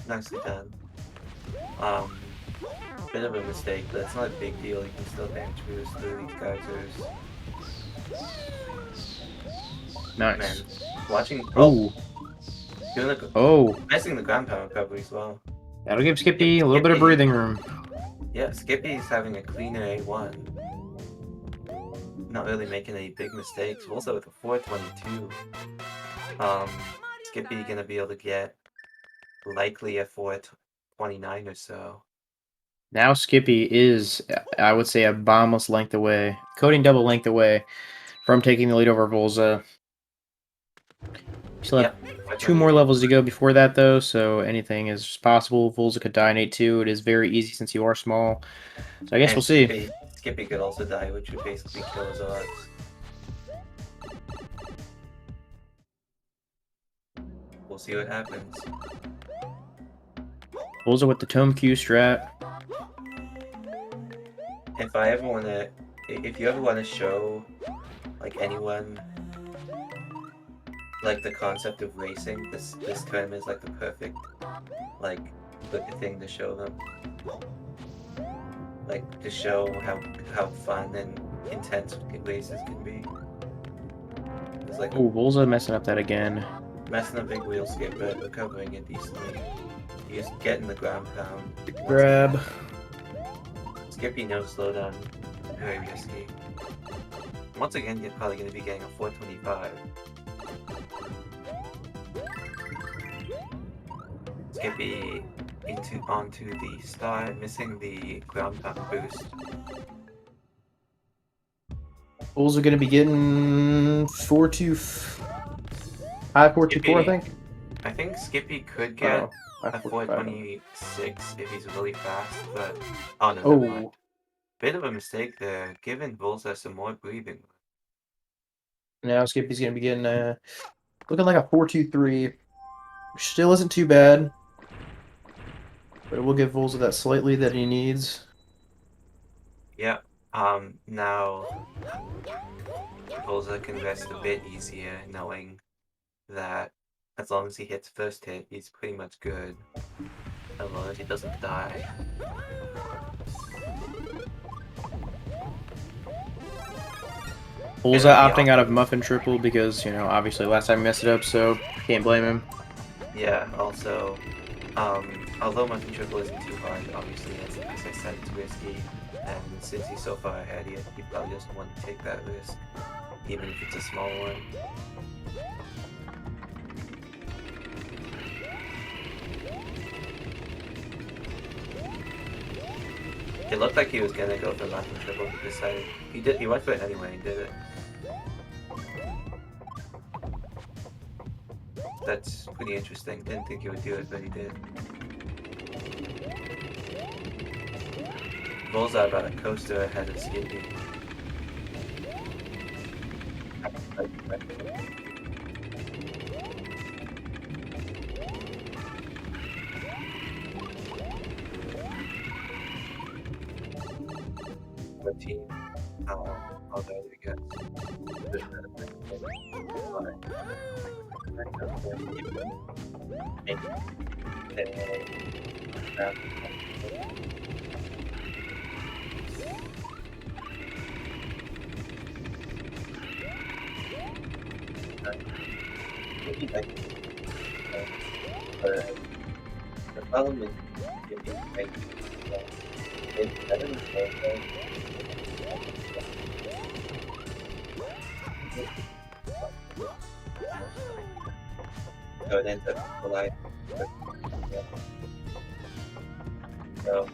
nicely done. Bit of a mistake, but it's not a big deal. You can still damage boost through these geysers. Nice. Man, watching. Oh. Doing the, messing the ground pound recovery as well. That'll give Skippy a little bit of breathing room. Yeah, Skippy's having a cleaner A1. Not really making any big mistakes. Also with a 422. Skippy gonna be able to get likely a 429 or so. Now Skippy is, I would say, a bombless length away, coding double length away from taking the lead over Volza. Still have 2 more levels to go before that, though, so anything is possible. Volza could die in 8-2. It is very easy since you are small. So I guess we'll see. Skippy could also die, which would basically kill his odds. We'll see what happens. Volza with the Tome Q strat. If you ever want to show, like, anyone, like, the concept of racing, this tournament is, like, the perfect, like, good thing to show them. Like, to show how fun and intense races can be. It's like, oh, Volza messing up that again. Messing up big wheel skip, but recovering it decently. He's getting the ground pound. Grab. Skippy no slowdown. Very risky. Once again, you're probably going to be getting a 425. Skippy onto the star, missing the ground pound boost. Volza gonna be getting 4-4-4, I think. I think Skippy could get a 426 if he's really fast, but oh no, never mind. Bit of a mistake there, giving Volza some more breathing. Now Skippy's gonna be getting looking like a 4-2-3, which still isn't too bad. But it will give Volza that slight lead that he needs. Yeah. Now Volza can rest a bit easier knowing that as long as he hits first hit, he's pretty much good. As long as he doesn't die. Volza opting out of Muffin Triple because, you know, obviously last time he messed it up, so can't blame him. Yeah, also, although Muffin Triple isn't too hard, obviously, as I said, it's risky, and since he's so far ahead, he probably doesn't want to take that risk, even if it's a small one. It looked like he was gonna go for Muffin Triple, but decided he went for it anyway and did it. That's pretty interesting. Didn't think he would do it, but he did. Volza about a coaster ahead of Skippy. What team? Oh, there we go. The problem is so it ends up colliding. So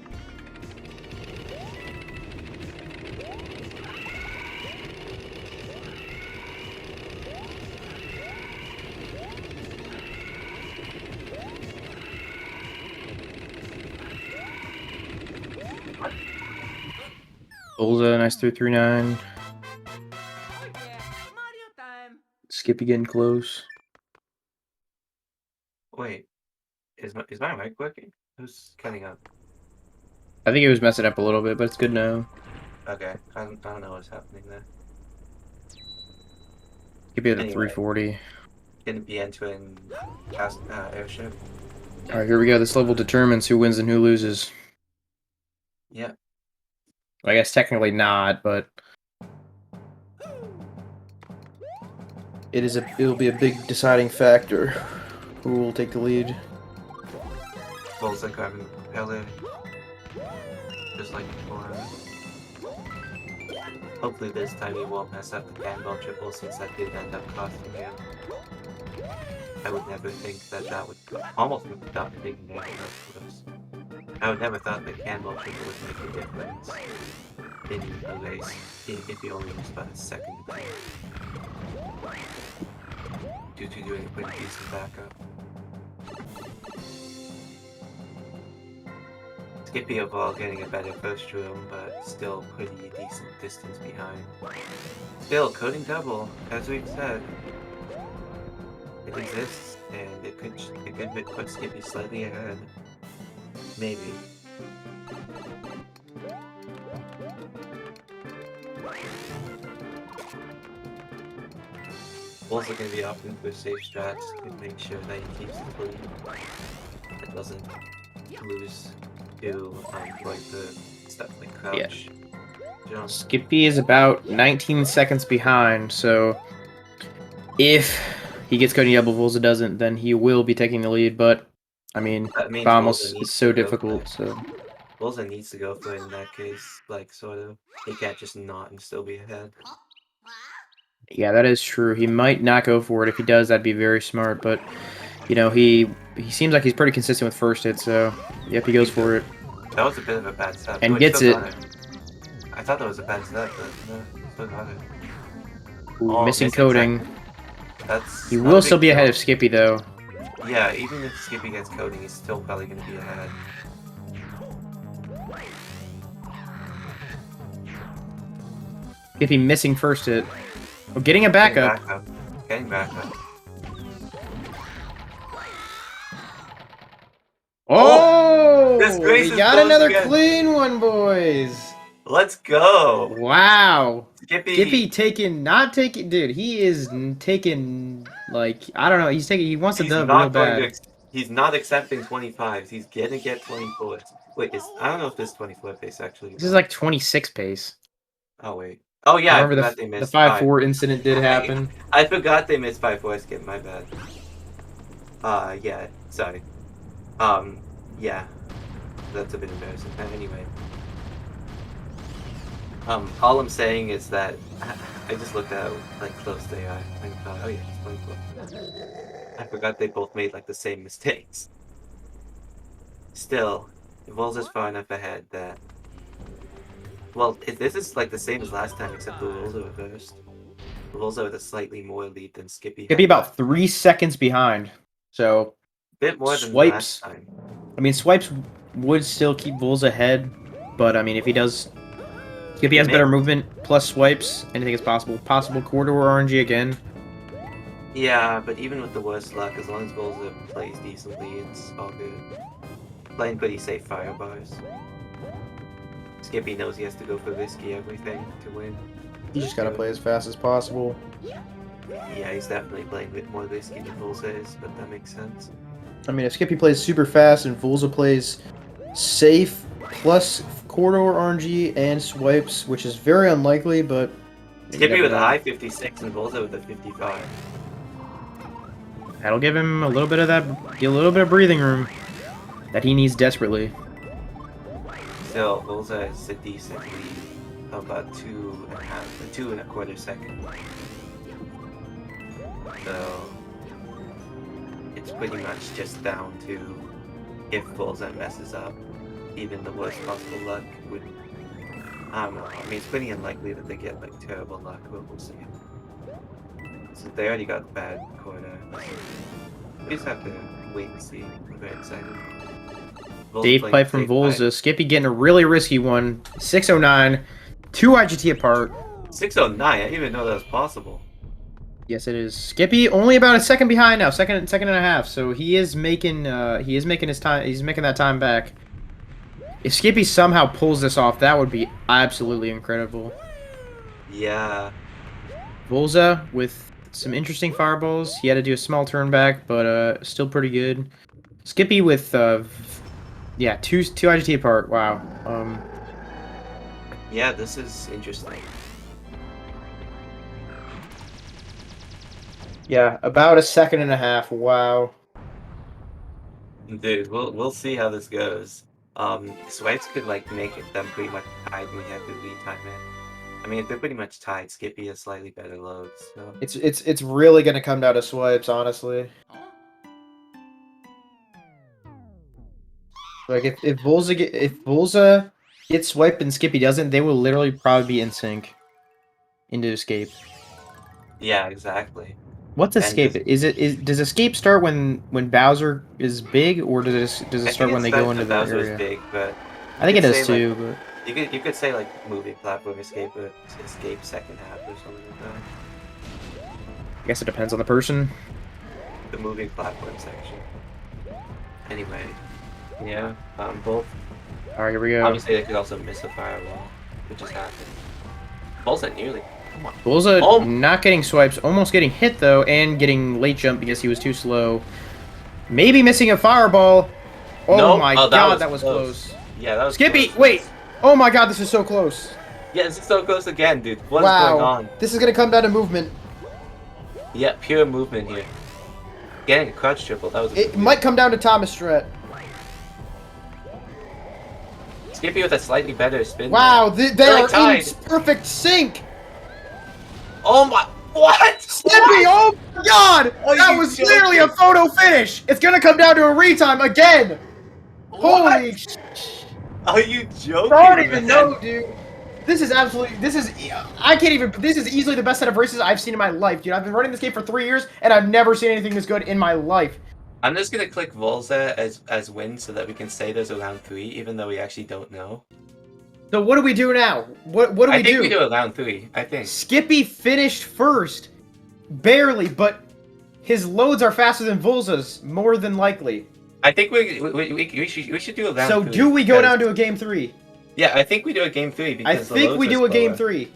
Volza, nice 339. Skippy getting close. wait, is my mic working? Who's cutting up? I think it was messing up a little bit, but it's good now. Okay, I don't know what's happening there. Skippy at the Anyway. 340. Didn't be entering airship. Alright, here we go. This level determines who wins and who loses. Yeah. I guess technically not, but it'll be a big deciding factor. Who will take the lead? Volza grabbing the propeller. Just like before. Hopefully this time he won't mess up the cannonball triple since that did end up costing him. I would never think that would almost without taking damage of course. I would never thought that cannonball triple would make a difference in a race if he only was about a second away. Due to doing a pretty decent backup. Skippy overall getting a better first room, but still pretty decent distance behind. Still, coding double, as we've said. It exists, and it could put Skippy slightly ahead. Maybe. Also going to be opting for safe strats to make sure that he keeps the lead. It doesn't lose to like the stuff like crouch. Yeah. Skippy is about 19 seconds behind, so if he gets coding double, Volza doesn't, then he will be taking the lead, but I mean Vamos is so difficult, so Volza needs to go for it in that case, like sort of. He can't just not and still be ahead. Yeah, that is true. He might not go for it. If he does, that'd be very smart, but you know, he seems like he's pretty consistent with first hit, so yep, he goes for it. That was a bit of a bad step. And gets it. I thought that was a bad step, but no, still got it. Ooh, missing coding. He will still be ahead of Skippy, though. Yeah, even if Skippy gets coding, he's still probably going to be ahead. Skippy missing first hit. Oh, getting a backup. Getting backup. Oh! This race We is got close another again. clean one, boys. Let's go. Wow. Skippy. Dude, he is taking, like, I don't know, he wants to He's dub real not going to. bad. He's not accepting 25s. He's gonna get 24s. Wait, I don't know if this 24 pace actually. This is like 26 pace. Oh wait. Oh yeah, I Remember forgot they the missed 5-4 incident did I, happen? I forgot they missed 5-4. Skip, my bad. Yeah. Sorry. Yeah. That's a bit embarrassing. Anyway. All I'm saying is that I just looked at how like close they are. Oh yeah, it's 24. I forgot they both made like the same mistakes. Still, Volza's far enough ahead that. Well, this is like the same as last time, except the rules are reversed. The rules are with a slightly more lead than Skippy. Could be about 3 seconds behind. So, bit more than swipes. last time. I mean, swipes would still keep Volza ahead, but I mean, if he has better movement plus swipes, anything is possible. Possible corridor RNG again. Yeah, but even with the worst luck, as long as Volza plays decently, it's all good. Playing pretty safe fire bars. Skippy knows he has to go for risky everything to win. You just gotta play as fast as possible. Yeah, he's definitely playing a bit more risky than Volza is, but that makes sense. I mean, if Skippy plays super fast and Volza plays safe plus corridor RNG and swipes, which is very unlikely, but Skippy with a high 56 and Volza with a 55. That'll give him a little bit of breathing room that he needs desperately. Still, Volza is a decent lead of about 2.25 seconds. So it's pretty much just down to if Volza messes up, even the worst possible luck would. I don't know. I mean, it's pretty unlikely that they get like terrible luck, but we'll see. So they already got bad corner. We just have to wait and see. I'm very excited. Dave pipe from Volza. Skippy getting a really risky one. 609. 2 IGT apart. 609. I didn't even know that was possible. Yes, it is. Skippy only about a second behind now. Second and a half. So he is making his time. He's making that time back. If Skippy somehow pulls this off, that would be absolutely incredible. Yeah. Volza with some interesting fireballs. He had to do a small turn back, but still pretty good. Skippy with yeah, two IGT apart. Wow. Yeah, this is interesting. Yeah, about a second and a half. Wow. Dude, we'll see how this goes. Swipes could like make them pretty much tied when we have to retime it. I mean, if they're pretty much tied, Skippy has slightly better loads. So. It's really gonna come down to swipes, honestly. Like if Volza gets swiped and Skippy doesn't, they will literally probably be in sync into escape. Yeah, exactly. What's escape? Does escape start when Bowser is big, or does it start when they go into the Bowser area? Is big, but I think it does too. Like, but you could say like moving platform escape, but escape second half or something like that. I guess it depends on the person. The moving platform section. Anyway, yeah, both. All right, here we go. Obviously, they could also miss a firewall, which has happened. Volza nearly. Come on. Volza not getting swipes, almost getting hit though, and getting late jump because he was too slow. Maybe missing a fireball. Oh my god, that was close. Yeah, that was Skippy, close. wait! Oh my god, this is so close. Yeah, this is so close again, dude. What is going on? This is gonna come down to movement. Yeah, pure movement here. Getting a crouch triple, that was. It might come down to Thomas Strat. Skippy with a slightly better spin. Wow, they are tied. in perfect sync. Oh my! What? Skippy! Oh my god! That was literally a photo finish. It's gonna come down to a retime again. What? Holy! Are you joking? I don't even know, dude. This is absolutely. I can't even. This is easily the best set of races I've seen in my life, dude. I've been running this game for 3 years, and I've never seen anything this good in my life. I'm just gonna click Volza as win so that we can say there's a round 3, even though we actually don't know. So what do we do now? What do we do? I think we do a round 3. I think. Skippy finished first, barely, but his loads are faster than Volza's, more than likely. I think we should do a round So 3. do we go down to a game 3? Yeah, I think we do a game 3 I because the think loads we are do a game slower. 3.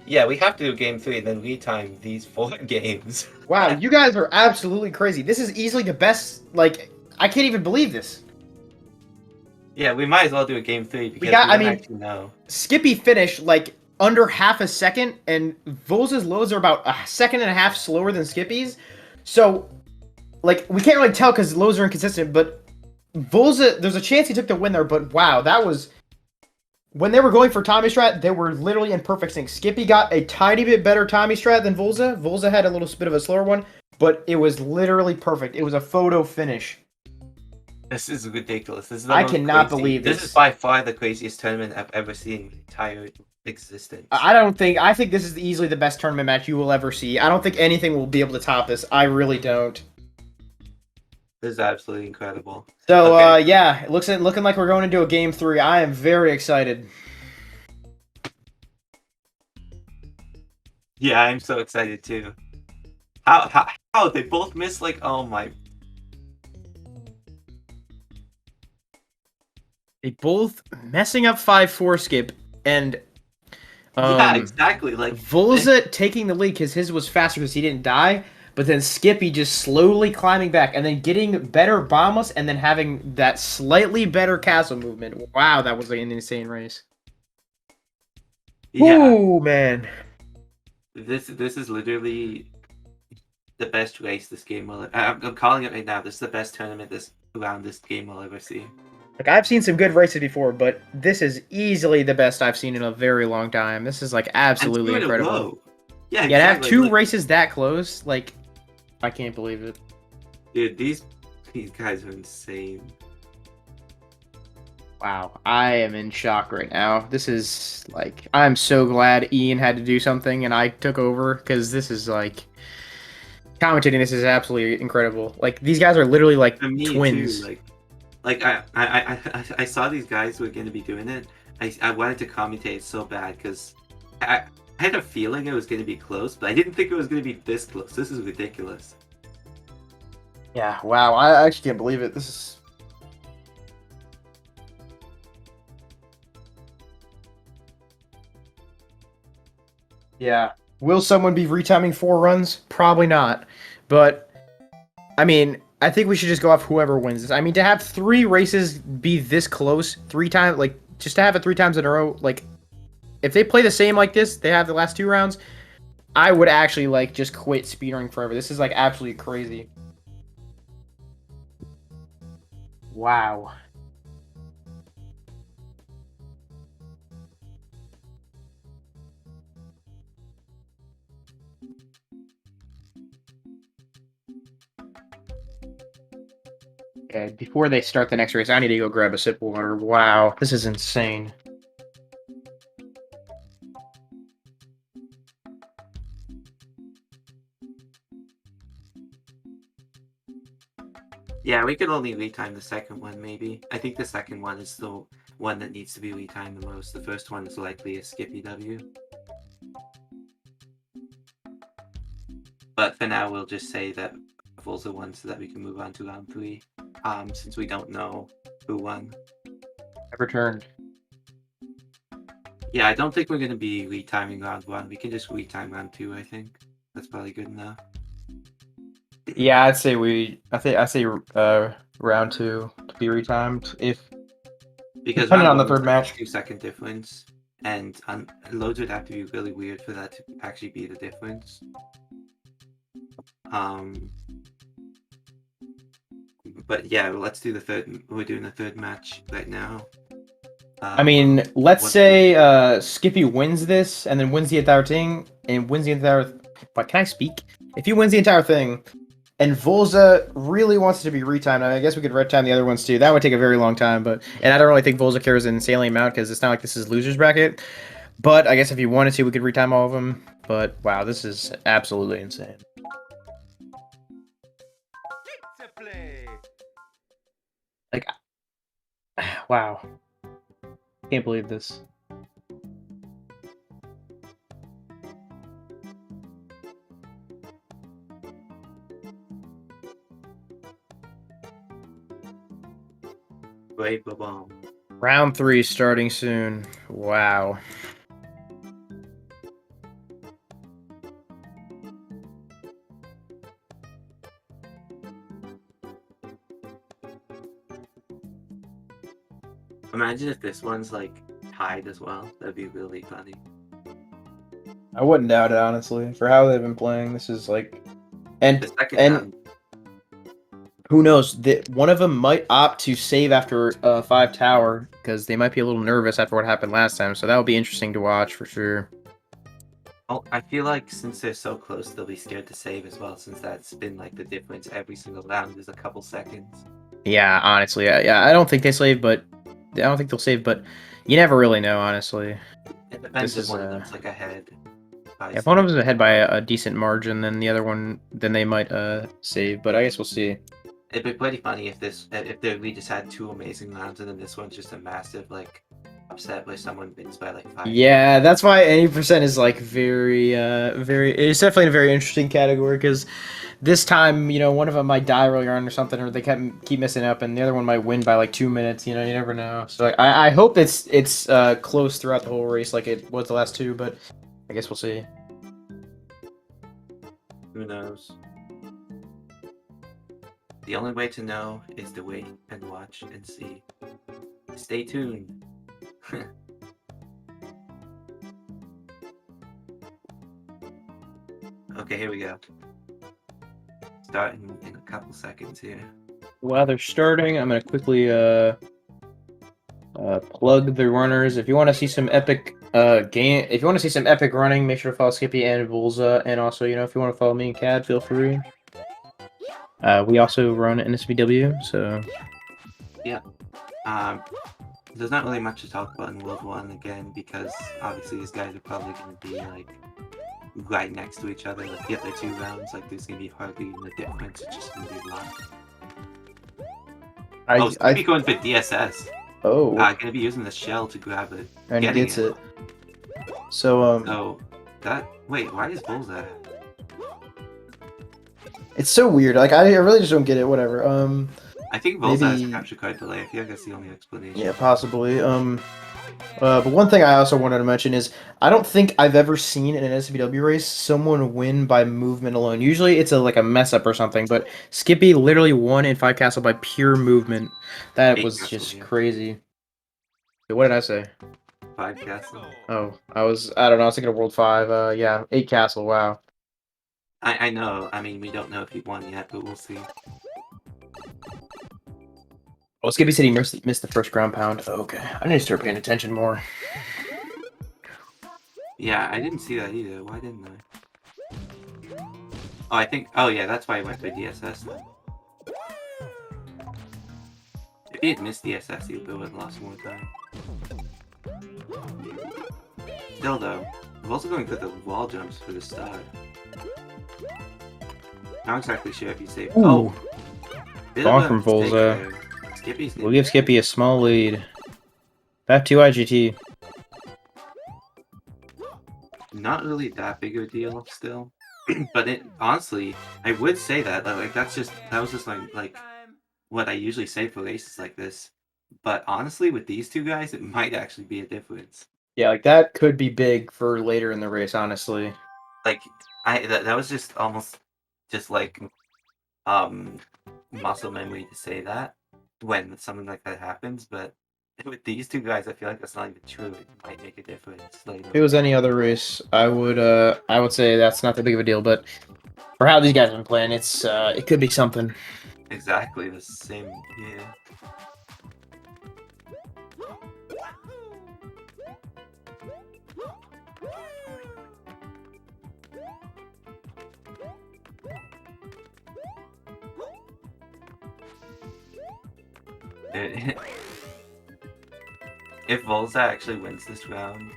Yeah, we have to do game 3 and then retime these 4 games. Wow, you guys are absolutely crazy. This is easily the best. Like, I can't even believe this. Yeah, we might as well do a game 3 because we I don't mean, actually know. Skippy finished like under half a second, and Volza's loads are about a second and a half slower than Skippy's. So, like, we can't really tell because loads are inconsistent. But Volza, there's a chance he took the win there. But wow, that was when they were going for Tommy Strat, they were literally in perfect sync. Skippy got a tiny bit better Tommy Strat than Volza. Volza had a little bit of a slower one, but it was literally perfect. It was a photo finish. This is ridiculous. This is the I most cannot crazy. believe This this. is by far the craziest tournament I've ever seen in my entire existence. I think this is easily the best tournament match you will ever see. I don't think anything will be able to top this. I really don't. This is absolutely incredible. So, Okay. yeah, looking like we're going into a game 3. I am very excited. Yeah, I'm so excited too. How they both missed, like, oh my. They both messing up 5-4 skip and Yeah, exactly. Like, Volza taking the lead because his was faster because he didn't die, but then Skippy just slowly climbing back and then getting better bombs and then having that slightly better castle movement. Wow, that was like an insane race. yeah, Ooh, man. this is literally the best race this game will. I'm calling it right now. This is the best tournament this game will ever see. Like, I've seen some good races before, but this is easily the best I've seen in a very long time. This is like absolutely And 2 in a incredible. row. Yeah, Yeah, to have exactly. two Look, races that close, like, I can't believe it. dude, these guys are insane. Wow, I am in shock right now. This is like, I'm so glad Ian had to do something and I took over because this is like, commentating this is absolutely incredible. Like, these guys are literally like For me twins. too, like I saw these guys were going to be doing it. I wanted to commentate so bad because I had a feeling it was going to be close, but I didn't think it was going to be this close. This is ridiculous. Yeah, wow, I actually can't believe it. This is. Yeah. Will someone be retiming 4 runs? Probably not. But, I mean, I think we should just go off whoever wins this. I mean, to have 3 races be this close 3 times, like, just to have it 3 times in a row, like, if they play the same like this, they have the last 2 rounds, I would actually, like, just quit speedrunning forever. This is, like, absolutely crazy. Wow. Okay, before they start the next race, I need to go grab a sip of water. Wow, this is insane. Yeah, we could only retime the second one, maybe. I think the second one is the one that needs to be retimed the most. The first one is likely a Skippy W. But for now, we'll just say that Volza won so that we can move on to round 3. Since we don't know who won. I returned. Yeah, I don't think we're going to be retiming round 1. We can just retime round 2, I think. That's probably good enough. Yeah, I say round 2 to be retimed because depending on round the 1 was third like match. a 2-second difference, and loads would have to be really weird for that to actually be the difference. But yeah, let's do the third. We're doing the third match right now. I mean, let's say Skippy wins this and then wins the entire thing and wins the entire. But can I speak? If he wins the entire thing, and Volza really wants it to be retimed, I guess we could red time the other ones too. That would take a very long time, and I don't really think Volza cares an insanely amount because it's not like this is losers bracket. But I guess if you wanted to, we could retime all of them. But wow, this is absolutely insane. Like, wow, can't believe this. Wave the bomb. Round 3 starting soon. Wow. Imagine if this one's like tied as well. That'd be really funny. I wouldn't doubt it, honestly. For how they've been playing, this is like, and The second round. who knows? One of them might opt to save after 5 tower because they might be a little nervous after what happened last time. So that would be interesting to watch for sure. Oh, I feel like since they're so close, they'll be scared to save as well. Since that's been like the difference every single round is a couple seconds. Yeah, honestly, yeah. I don't think they save, but I don't think they'll save, but you never really know, honestly. It depends This if is, one of them's like ahead. Yeah, if one of them's ahead by a decent margin, then the other one, then they might save. But I guess we'll see. It'd be pretty funny if we just had 2 amazing rounds and then this one's just a massive like upset where someone wins by like 5. Yeah, that's why 80% is like very. It's definitely a very interesting category because this time, one of them might die early on or something, or they keep messing up, and the other one might win by like 2 minutes. You never know. So I hope it's close throughout the whole race, like it was the last 2, but I guess we'll see. Who knows? The only way to know is to wait and watch and see. Stay tuned. Okay, here we go. Starting in a couple seconds here. While they're starting, I'm gonna quickly plug the runners. If you want to see some epic if you want to see some epic running, make sure to follow Skippy and Volza, and also if you want to follow me and Cad, feel free. We also run NSMBW, so yeah. There's not really much to talk about in World 1 again because obviously these guys are probably going to be like right next to each other. Like the other 2 rounds, like there's going to be hardly even a difference. It's just going to be luck. Skippy going for DSS. Oh. Gonna be using the shell to grab it. And he gets it. So wait, why is Volza? It's so weird. Like I really just don't get it. Whatever. I think Volza has capture card delay. I feel like that's the only explanation. Yeah, possibly. But one thing I also wanted to mention is I don't think I've ever seen in an SPW race someone win by movement alone. Usually it's like a mess up or something, but Skippy literally won in 5 castle by pure movement. That was just crazy. What did I say? 5 castle. Oh, I don't know, I was thinking of World 5. Yeah, 8 castle, wow. I know, I mean, we don't know if he won yet, but we'll see. Oh, Skippy said he missed the first ground pound. Oh, okay, I need to start paying attention more. Yeah, I didn't see that either. Why didn't I? Oh, yeah, that's why he went for DSS then. If he had missed DSS, he would have lost more time. Still, though, I'm also going for the wall jumps for the start. Not exactly sure if you saved. Oh! Bonk from Volza. We'll give Skippy a small lead. Back to IGT. Not really that big of a deal still. But honestly, I would say that that was just like what I usually say for races like this. But honestly, with these 2 guys, it might actually be a difference. Yeah, like that could be big for later in the race, honestly. Like that was just almost just like muscle memory to say that when something like that happens, but with these 2 guys, I feel like that's not even true. It might make a difference later. If it was any other race, I would say that's not that big of a deal, but for how these guys have been playing, it could be something. Exactly the same, yeah. If Volza actually wins this round,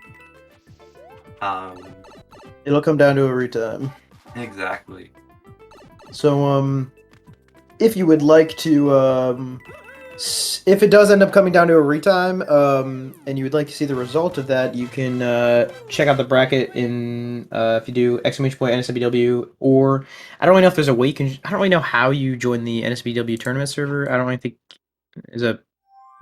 it'll come down to a retime. Exactly. So, if you would like to, if it does end up coming down to a retime, and you would like to see the result of that, you can check out the bracket in if you do !NSMBW, or I don't really know if there's a way I don't really know how you join the NSBW tournament server. I don't really think is a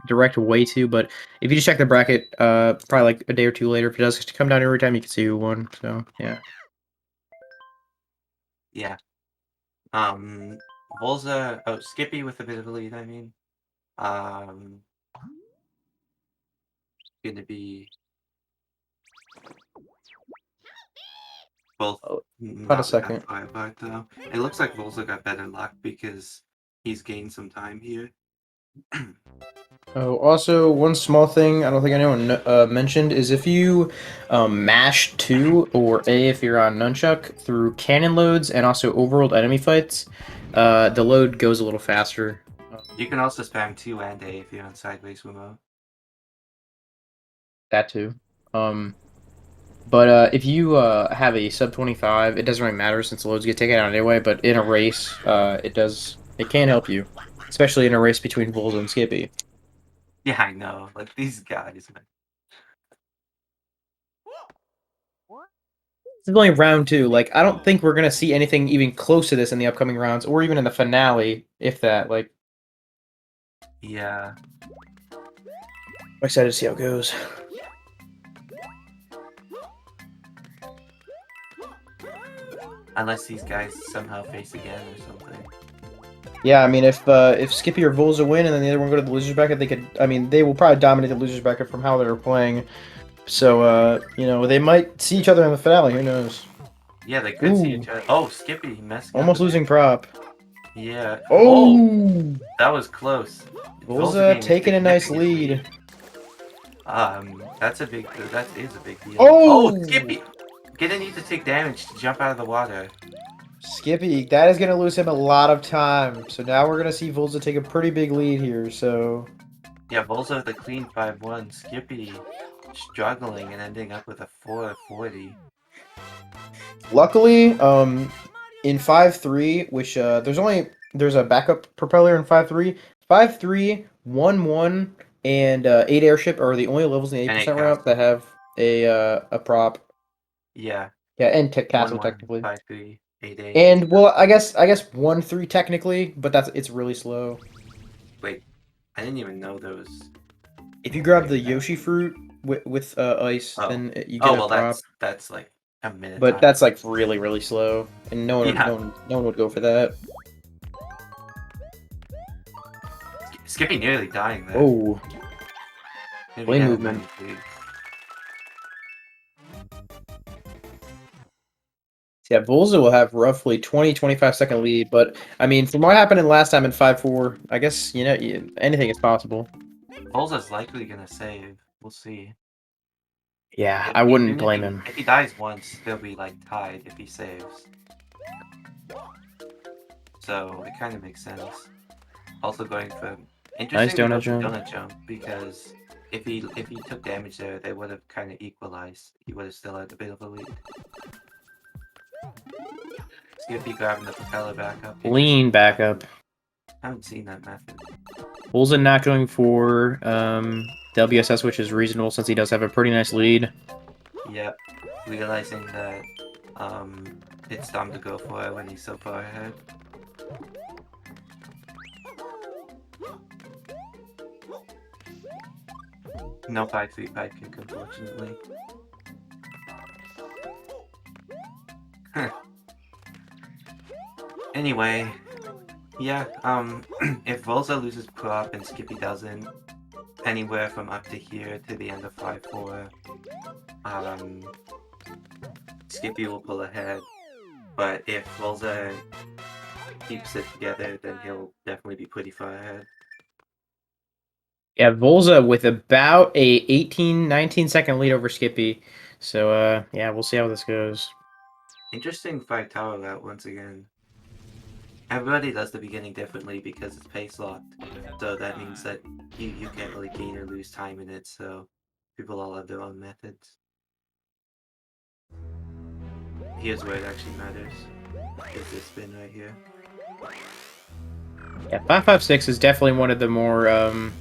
direct way to, but if you just check the bracket, probably like a day or two later, if it does come down every time, you can see who won. So yeah. Yeah. Volza. Oh, Skippy with a bit of a lead. I mean, gonna be both Oh, about a not that second. far apart though. It looks like Volza got better luck because he's gained some time here. Oh, also one small thing I don't think anyone mentioned is if you mash 2 or A if you're on nunchuck through cannon loads and also overworld enemy fights, the load goes a little faster. You can also spam 2 and A if you're on sideways remote. That too. But if you have a sub 25, it doesn't really matter since the loads get taken out anyway. But in a race, it can help you, especially in a race between Volza and Skippy. Yeah, I know. Like these guys, man. This is only round 2. Like I don't think we're gonna see anything even close to this in the upcoming rounds, or even in the finale, if that. Like, Yeah. I'm excited to see how it goes. Unless these guys somehow face again or something. Yeah, I mean, if Skippy or Volza win and then the other one go to the losers bracket, they could. I mean, they will probably dominate the losers bracket from how they were playing. So, you know, they might see each other in the finale. Who knows? Yeah, they could see each other. Oh, Skippy messing Almost up. losing prop. Yeah. Oh, That was close. Volza taking a nice lead. That's a big. That is a big deal. Oh, Skippy! Gonna need to take damage to jump out of the water. Skippy, that is going to lose him a lot of time. So now we're going to see Volza take a pretty big lead here. So Yeah, Volza with a clean 5-1. Skippy struggling and ending up with a 440. luckily, in 5-3, which there's a backup propeller in 5-3. 5-3, 1-1, and 8 airship are the only levels in the 8% route that have a prop. Yeah. Yeah, and castle 1-1, technically. 5-3, 8-8. And well, I guess 1-3 technically, but it's really slow. Wait, I didn't even know those. If you grab the Yoshi fruit with ice, then you get a prop. That's like a minute. But that's like really, really slow, and no one would go for that. Skippy nearly dying there. Oh, play movement. Yeah, Volza will have roughly 20-25 second lead, but I mean, from what happened in last time in 5-4, I guess you know anything is possible. Volza's likely gonna save. We'll see. Yeah, I wouldn't blame him. If he dies once, they'll be like tied if he saves. So it kind of makes sense. Also going for Nice donut jump because if he took damage there, they would have kind of equalized. He would have still had a bit of a lead. Skippy grabbing the propeller back up. Lean back up. I haven't seen that method. Volza not going for WSS, which is reasonable since he does have a pretty nice lead. Yep, realizing that it's time to go for it when he's so far ahead. No 5-3 pipe kick, unfortunately. Anyway, yeah, if Volza loses prop and Skippy doesn't, anywhere from up to here to the end of 5-4, Skippy will pull ahead. But if Volza keeps it together, then he'll definitely be pretty far ahead. Yeah, Volza with about a 18-19 second lead over Skippy. So, yeah, we'll see how this goes. Interesting 5 tower route once again. Everybody does the beginning differently because it's pace locked. So that means that you can't really gain or lose time in it, so people all have their own methods. Here's where it actually matters. Is this spin right here. Yeah, 5.56 is definitely one of the more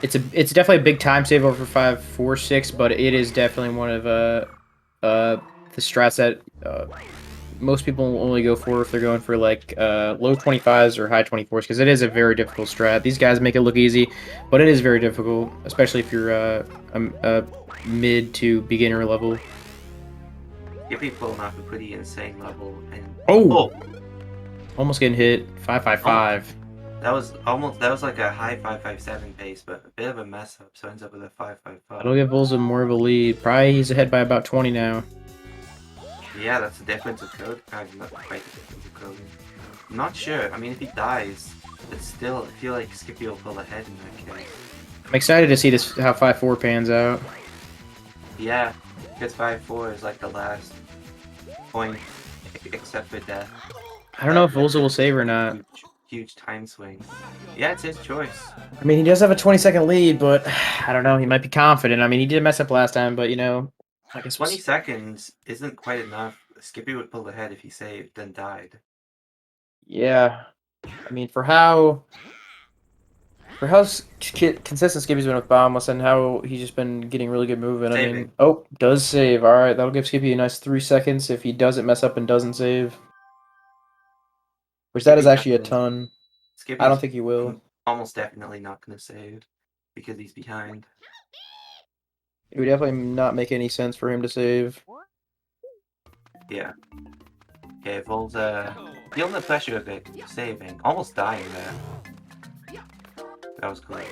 it's definitely a big time save over 5.46, but it is definitely one of the strats that most people only go for if they're going for like low 25s or high 24s, because it is a very difficult strat. These guys make it look easy, but it is very difficult, especially if you're a mid to beginner level. Skippy pulling off a pretty insane level, and Oh, almost getting hit. 555. That was like a high 557 pace, but a bit of a mess up, so ends up with a 555. That'll give Volza more of a lead. Probably he's ahead by about 20 now. Yeah, that's the difference of code. Not quite the difference of code. I'm not sure. I mean, if he dies, but still, I feel like Skippy will pull ahead in that case. I'm excited to see this how 5-4 pans out. Yeah, because 5-4 is like the last point, except for death. I don't know if Volza will save or not. Huge time swing. Yeah, it's his choice. I mean, he does have a 20-second lead, but I don't know. He might be confident. I mean, he did mess up last time, but, you know, I guess 20 seconds isn't quite enough. Skippy would pull ahead if he saved, then died. Yeah. I mean, for how consistent Skippy's been with Bombless and how he's just been getting really good movement. I mean, oh, does save. All right, that'll give Skippy a nice 3 seconds if he doesn't mess up and doesn't save. Which that is actually a ton. I don't think he will. Almost definitely not going to save because he's behind. It would definitely not make any sense for him to save. Yeah. Okay, Volza feeling the pressure a bit, saving. Almost dying there. That was close.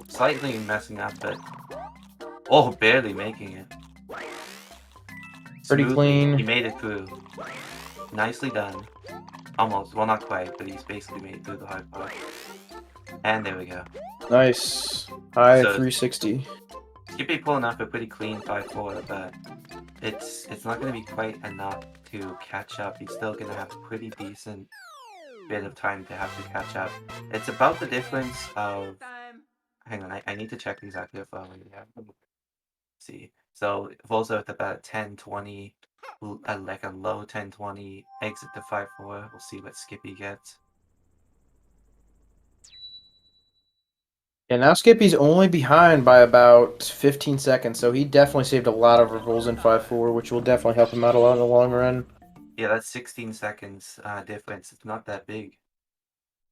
Slightly messing up, but... Oh, barely making it. Pretty clean. He made it through. Nicely done. Almost. Well, not quite, but he's basically made it through the hard part. And there we go. Nice. High 360. Skippy pulling off a pretty clean 5-4, but it's not going to be quite enough to catch up. He's still going to have a pretty decent bit of time to have to catch up. It's about the difference of... Hang on, I need to check exactly how far we have. See. So, Volza with about 10-20, like a low 10-20, exit to 5-4. We'll see what Skippy gets. Yeah, now Skippy's only behind by about 15 seconds, so he definitely saved a lot of revolts in 5-4, which will definitely help him out a lot in the long run. Yeah, that's 16 seconds difference. It's not that big.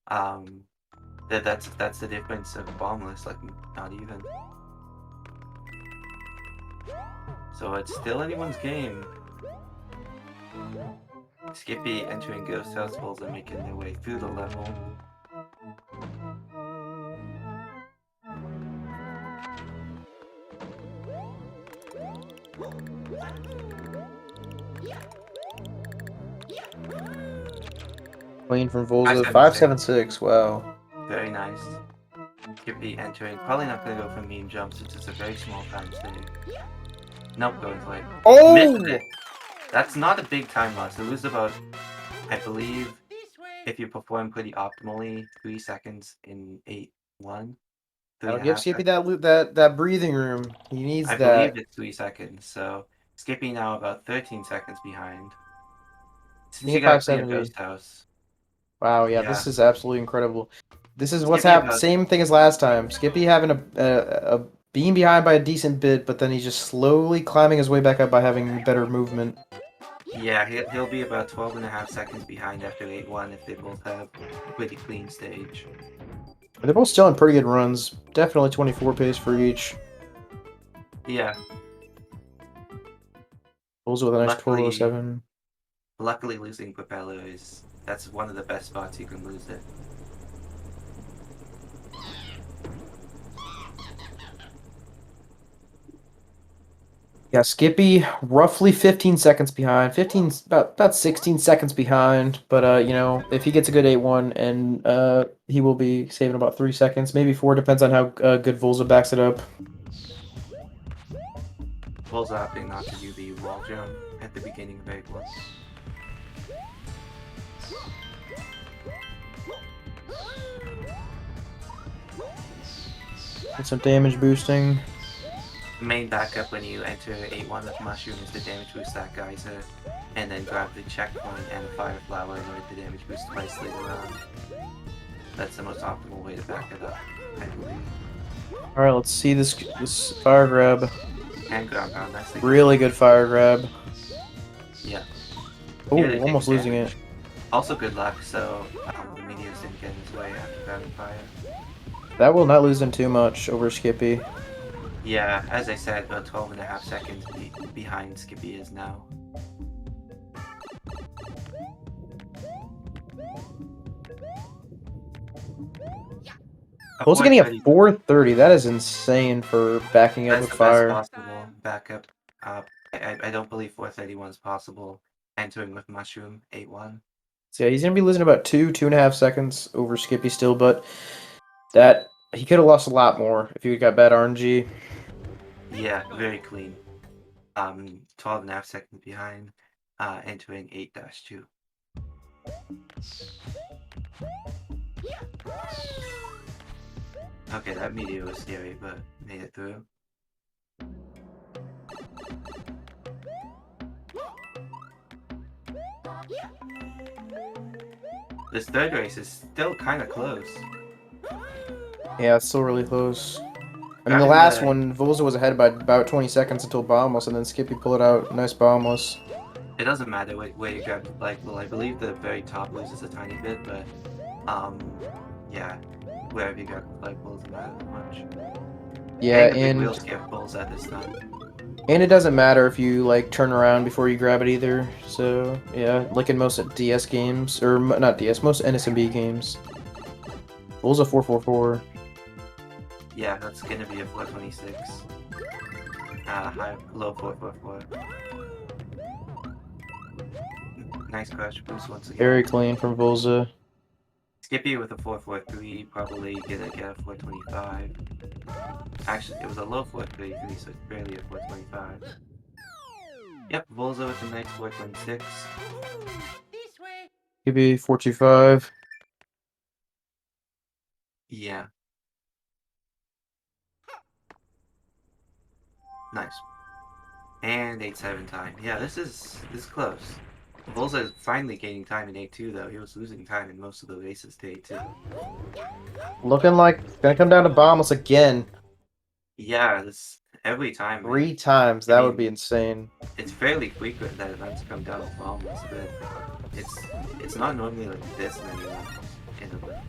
That's the difference of Bombless, like not even. So it's still anyone's game. Skippy entering Ghost House, Volza making their way through the level. Clean from Volza, 5.76. Wow. Very nice. Skippy entering. Probably not going to go for meme jumps. It's just a very small time save. Nope, going for like. Oh! That's not a big time loss. They lose about, I believe, if you perform pretty optimally, 3 seconds in 8-1. That'll give Skippy that breathing room. He needs that. I believe it's 3 seconds. So Skippy now about 13 seconds behind. Since you got a Ghost House. Wow, yeah, this is absolutely incredible. This is what's happened. Same thing as last time. Skippy having a being behind by a decent bit, but then he's just slowly climbing his way back up by having better movement. Yeah, he'll be about 12.5 seconds behind after 8-1 if they both have a pretty clean stage. They're both still in pretty good runs. Definitely 24 pace for each. Yeah. Volza with a nice 12.07. Luckily, losing Propeller that's one of the best spots you can lose it. Yeah, Skippy roughly 15 seconds behind. About 16 seconds behind. But you know, if he gets a good 8-1, and he will be saving about 3 seconds, maybe 4. Depends on how good Volza backs it up. Volza opting not to do the wall jump at the beginning of 8-1. And some damage boosting. Main backup when you enter 8-1 with Mushroom is the damage boost that geyser, and then grab the checkpoint and the Fire Flower in order to damage boost twice later on. That's the most optimal way to back it up, I believe. Alright, let's see this fire grab. And ground pound, nicely done. Really good fire grab. Yeah. Oh, Here they take almost the losing damage. it. Also good luck, so the meteors didn't get in his way after grabbing fire. That will not lose him too much over Skippy. Yeah, as I said, about 12.5 seconds behind Skippy is now. Volza getting a 430. That is insane for backing up That's with the best fire. possible backup. I don't believe 431 is possible. Entering with Mushroom, 8-1. So yeah, he's gonna be losing about 2.5 seconds over Skippy still, but that he could have lost a lot more if he got bad RNG. Yeah, very clean. 12.5 seconds behind, entering 8-2. Okay, that meteor was scary, but made it through. This third race is still kind of close. Yeah, it's still really close. I mean, the Grabbing last the... one, Volza was ahead by about 20 seconds until bombless, and then Skippy pulled it out. Nice bombless. It doesn't matter where you grab the flagpole. I believe the very top loses a tiny bit, but yeah, wherever you grab the flagpole doesn't matter that much. Yeah, And the big wheels give balls at this time. and it doesn't matter if you like turn around before you grab it either. So yeah, like in most DS games, or not DS, most NSMB games. Volza 444. Yeah, that's gonna be a 426. Low 444. Nice crash boost once again. Very clean from Volza. Skippy with a 443, probably gonna get a 425. Actually, it was a low 433, so it's barely a 425. Yep, Volza with a nice 426. Skippy 425. Yeah. Nice. And 8-7 time. Yeah, this is close. Volza is finally gaining time in 8-2 though. He was losing time in most of the races to 8-2. Looking like it's gonna come down to bombless again. Yeah, this every time. 3 times. That would be insane. It's fairly frequent that events come down to bombs, but it's not normally like this many in a row.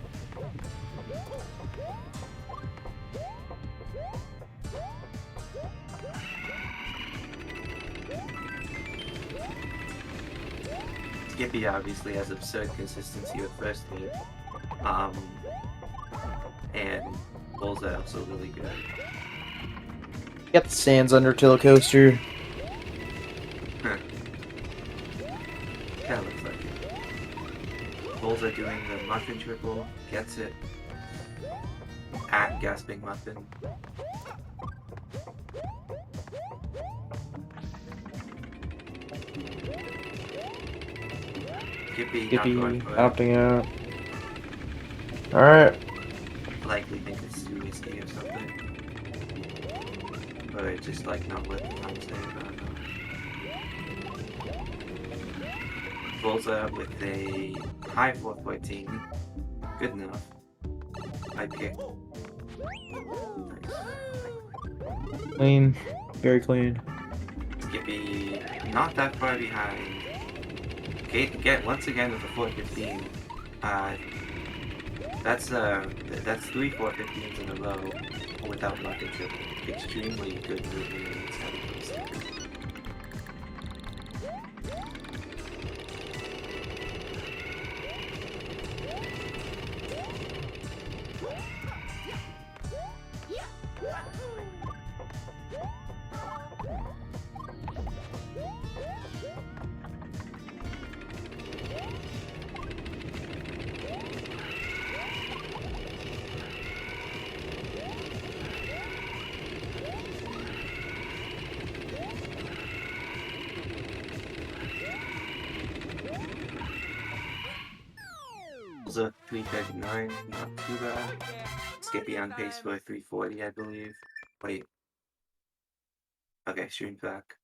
Skippy obviously has absurd consistency with first hit. And Volza also really good. Get the sands under Coaster. Kinda looks like it. Volza doing the muffin triple, gets it. At gasping muffin. Skippy opting out. Alright. Likely think it's too risky or something. Or just like not worth the time save, I don't know. Volza with a high 414. Good enough. I picked. Nice. Clean. Very clean. Skippy not that far behind. Get once again with a 415. That's 3 415s in a row without lucky trip. Extremely good movement in this. Volza 339, not too bad. Skippy on pace for 340, I believe. Wait. Okay, stream back.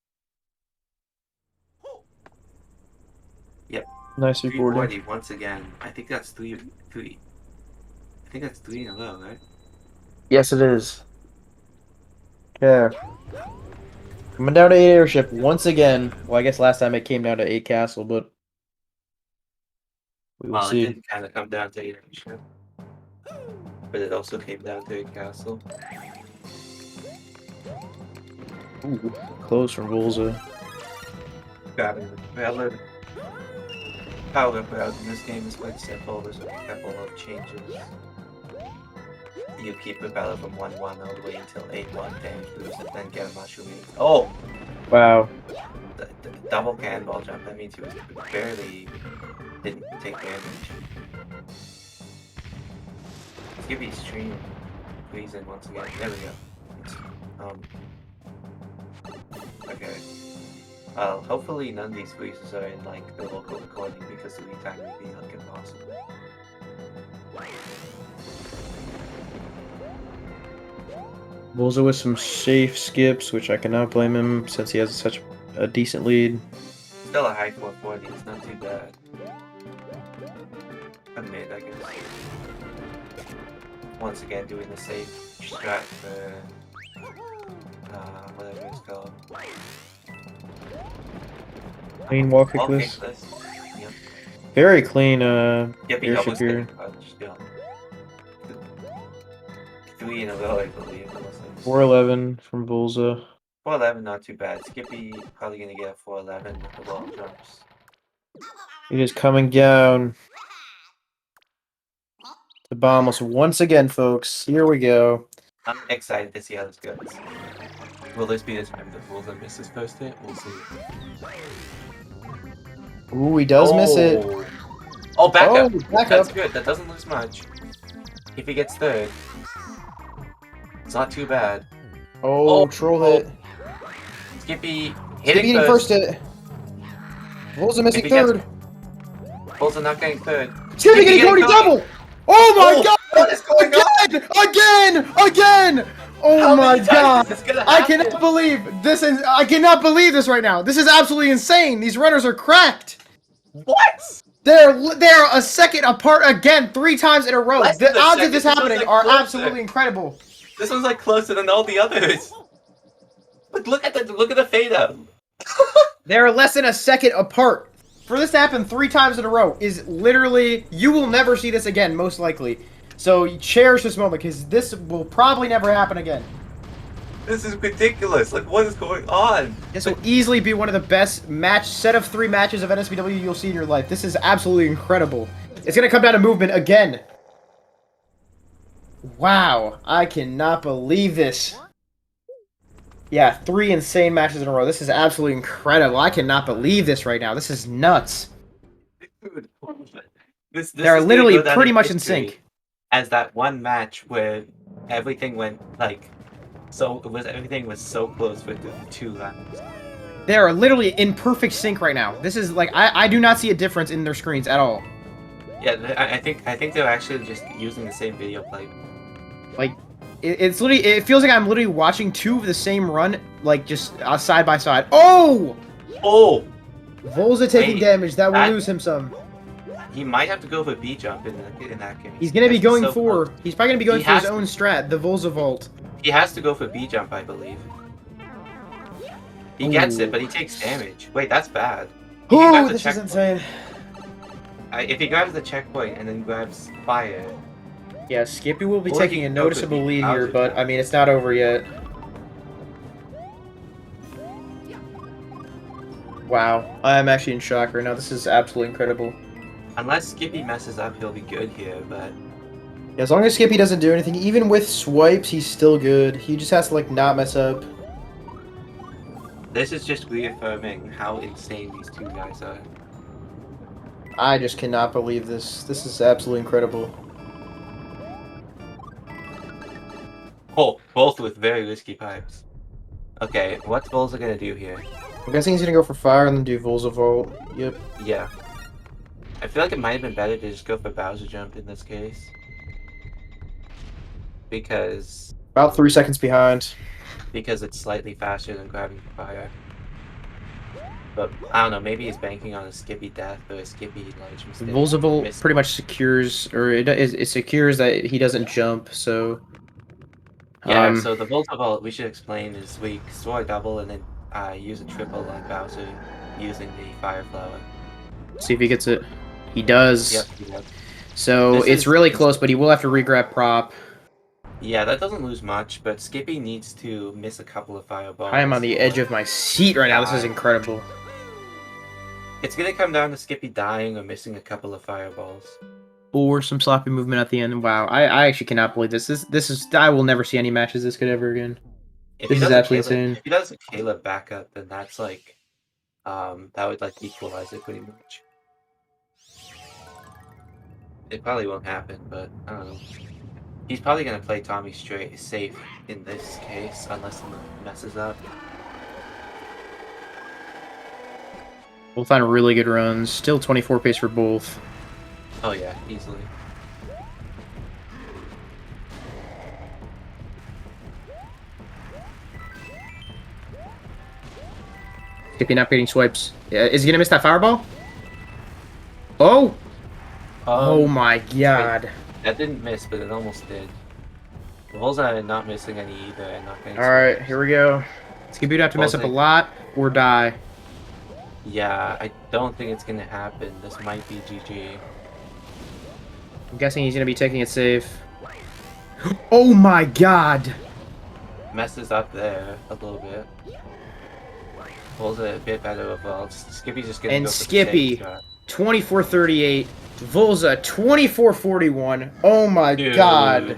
Yep. Nice 340 once again. I think that's three. I think that's 3 in a row, right? Yes, it is. Yeah. Coming down to 8 airship once again. Well, I guess last time it came down to 8 castle, but we will Well, it see. didn't kind of come down to 8 airship, but it also came down to 8 castle. Ooh, close from Volza. Grabbing the valid. Power up route in this game is quite simple. There's a couple of changes. You keep the valid from 1-1 all the way until 8-1 damage boost and then get a mushroom. Oh! Wow. The double cannonball jump, that means you barely didn't take damage. Skippy stream freezing once again. There we go. Okay. Hopefully none of these freezes are in like the local recording because the lead time would be like impossible. Volza with some safe skips, which I cannot blame him since he has such a decent lead. Still a high 440, it's not too bad. A mid, I guess. Once again, doing the safe strat for whatever it's called. Clean wall kick I'll this. Yep. Very clean Yep, he airship almost here. hit a punch, yeah. 3 in a row, I believe. 411 from Volza. 411, not too bad. Skippy probably gonna get a 411 with the wall jumps. It is coming down. The bomb us once again, folks. Here we go. I'm excited to see how this goes. Will this be the time that Volza misses first hit? We'll see. Ooh, he does miss it. Oh, back Oh, up. back That's up. good. That doesn't lose much. If he gets third, it's not too bad. Oh, troll hit. Skippy Hitting hitting first hit. Volza missing If he gets- third. Volza not getting third. Skippy getting Cody double. Oh my god! What is going on? Again! Oh How my many times god! is this gonna I happen? cannot believe this is. I cannot believe this right now. This is absolutely insane. These runners are cracked. What? They're a second apart again, 3 times in a row. Less The than a odds second. of this This one's, happening like, are closer. absolutely incredible. This one's like closer than all the others. Look at the fade out. They're less than a second apart. For this to happen 3 times in a row is literally, you will never see this again, most likely. So cherish this moment, because this will probably never happen again. This is ridiculous. Like, what is going on? This will easily be one of the best set of 3 matches of NSBW you'll see in your life. This is absolutely incredible. It's going to come down to movement again. Wow, I cannot believe this. Yeah, 3 insane matches in a row. This is absolutely incredible. I cannot believe this right now. This is nuts. Dude, this They're is literally gonna go down pretty in much in history sync. as that one match where everything went like everything was so close with the 2 rounds. They are literally in perfect sync right now. This is like I do not see a difference in their screens at all. Yeah, I think they're actually just using the same video plate. Like it's literally, it feels like I'm literally watching 2 of the same run, like just side by side. Oh! Oh! Volza taking Wait, damage. That will that- lose him some. He might have to go for B jump in that game. He's gonna be Because going so for. close. He's probably gonna be going He for his has own strat, the Volza Vault. He has to go for B jump, I believe. He gets it, but he takes damage. Wait, that's bad. If he Ooh, grabs the this is checkpoint- insane. If he grabs the checkpoint and then grabs fire, Yeah, Skippy will be Or taking he a can go for noticeable the lead here, Bowser but jump. I mean, it's not over yet. Wow, I'm actually in shock right now. This is absolutely incredible. unless Skippy messes up, he'll be good here. But As long as Skippy doesn't do anything, even with swipes, he's still good. He just has to, like, not mess up. this is just reaffirming how insane these 2 guys are. I just cannot believe this. This is absolutely incredible. Oh, both with very risky pipes. Okay, what's Volza gonna do here? I'm guessing he's gonna go for fire and then do Volza Vault. Yep. Yeah. I feel like it might have been better to just go for Bowser jump in this case. Because About 3 seconds behind. it's slightly faster than grabbing fire. But I don't know, maybe he's banking on a Skippy death or a Skippy large mistake. Volza Vault Miss- pretty much secures, or it secures that he doesn't jump, so... Yeah, so the Volta Vault, we should explain, is we store a double and then use a triple on Bowser using the Fire Flower. See if he gets it. He does. Yep, he does. So This it's is really insane. close, but he will have to regrab prop. Yeah, that doesn't lose much, but Skippy needs to miss a couple of fireballs. I am on the edge of my seat right now. This is incredible. It's gonna come down to Skippy dying or missing a couple of fireballs. Or some sloppy movement at the end. Wow, I actually cannot believe this. This is I will never see any matches this good ever again. This is absolutely insane. If he does a Caleb backup, then that's like, that would like equalize it pretty much. It probably won't happen, but I don't know. He's probably gonna play Tommy straight safe in this case, unless he messes up. Both on really good runs. Still 24 pace for both. Oh yeah, easily. Skippy not getting swipes. Yeah, is he gonna miss that fireball? Oh! Oh my god. That didn't miss, but it almost did. Volza not missing any either, and not getting Alright, here we go. Skippy would have to mess up a lot or die. Yeah, I don't think it's gonna happen. This might be GG. I'm guessing he's gonna be taking it safe. Oh my god! Messes up there a little bit. Volza a bit better overall. Skippy's just gonna and go for Skippy, the 24-38. Volza, 24-41. Oh my Dude, god.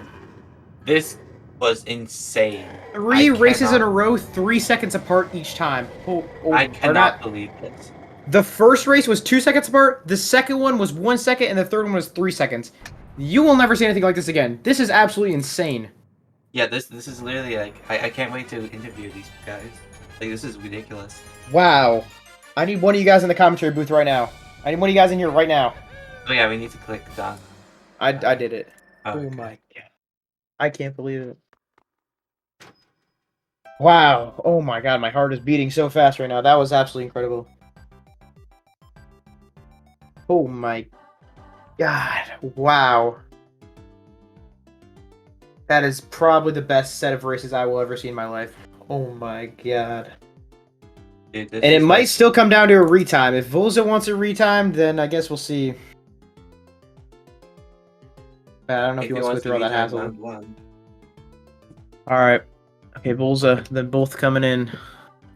This was insane. 3 races in a row, 3 seconds apart each time. I cannot believe this. The first race was 2 seconds apart, the second one was 1 second, and the third one was 3 seconds. You will never see anything like this again. This is absolutely insane. Yeah, this is literally like, I can't wait to interview these guys. Like, this is ridiculous. Wow. I need one of you guys in the commentary booth right now. I need one of you guys in here right now. Oh yeah, we need to click done. I did it. Oh my god. I can't believe it. Wow. Oh my god, my heart is beating so fast right now. That was absolutely incredible. Oh my god. Wow. That is probably the best set of races I will ever see in my life. Oh my god. Dude, and it might still come down to a retime. If Volza wants a retime, then I guess we'll see. I don't know if he wants to go through all that hassle. Alright. Okay, Volza, then both coming in.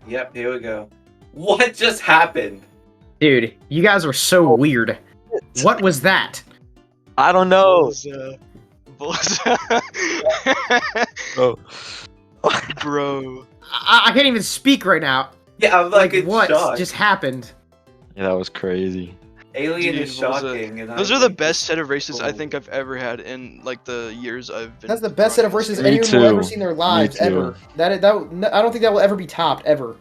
Yep, here we go. What just happened? Dude, you guys were so weird. What was that? I don't know. Volza. Oh. Bro. I can't even speak right now. Yeah, I'm like what shocked. just happened? Yeah, that was crazy. Alien Dude, is shocking. Those are the best set of races I think I've ever had in like the years I've been. That's the best set of races Me anyone too. will ever see in their lives Me too. ever. I don't think that will ever be topped ever.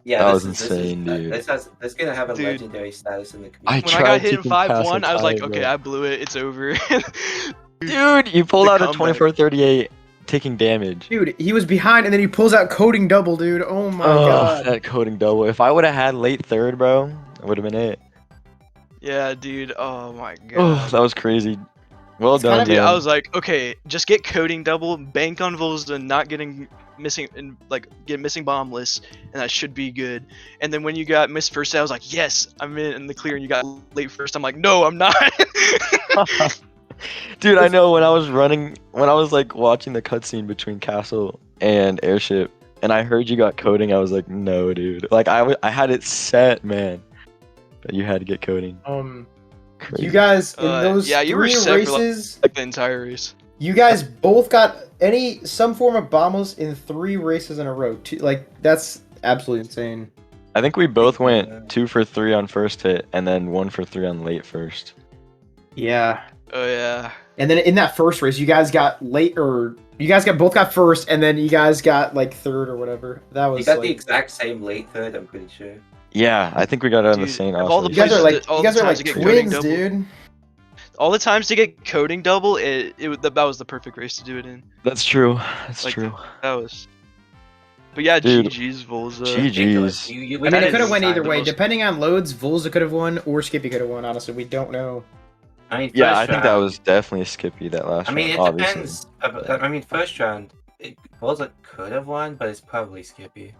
Yeah, that was insane, dude. That's gonna have a legendary status in the community. When I got hit in 5-1, I was like, okay, I blew it. It's over. Dude, you pulled out a comeback. 24-38 taking damage. Dude, he was behind and then he pulls out coding double, dude. Oh my god. That coding double. If I would have had late third, bro, that would have been it. Yeah, dude. Oh my god. Oh, that was crazy. Well done, Dude, man. I was like, okay, just get coding double, bank on Volza, not getting missing, and like get missing bombless, and that should be good. And then when you got missed first, I was like, yes, I'm in the clear. And you got late first, I'm like, no, I'm not. Dude, I know when I was like watching the cutscene between Castle and Airship, and I heard you got coding, I was like, no, dude. Like I had it set, man. But you had to get coding. Crazy. You guys in those yeah, you were 3 set races, for like the entire race. you guys both got some form of bombers in 3 races in a row. That's absolutely insane. I think we both went 2 for 3 on first hit, and then 1 for 3 on late first. Yeah. Oh yeah. And then in that first race, you guys got both got first, and then you guys got like third or whatever. That was. You got the exact same late third, I'm pretty sure. Yeah, I think we got it on the Dude, same. of all the You guys are like to get twins, coding dude. All the times to get coding double, that was the perfect race to do it in. That's true. That's Like, true. That was. But yeah, Dude, GG's Volza. GG's. I mean, it could have went either way. Depending on loads, Volza could have won or Skippy could have won. Honestly, we don't know. I mean, Yeah, I think that was definitely Skippy that last I mean, it round, obviously. depends. I mean, first round, Volza could have won, but it's probably Skippy.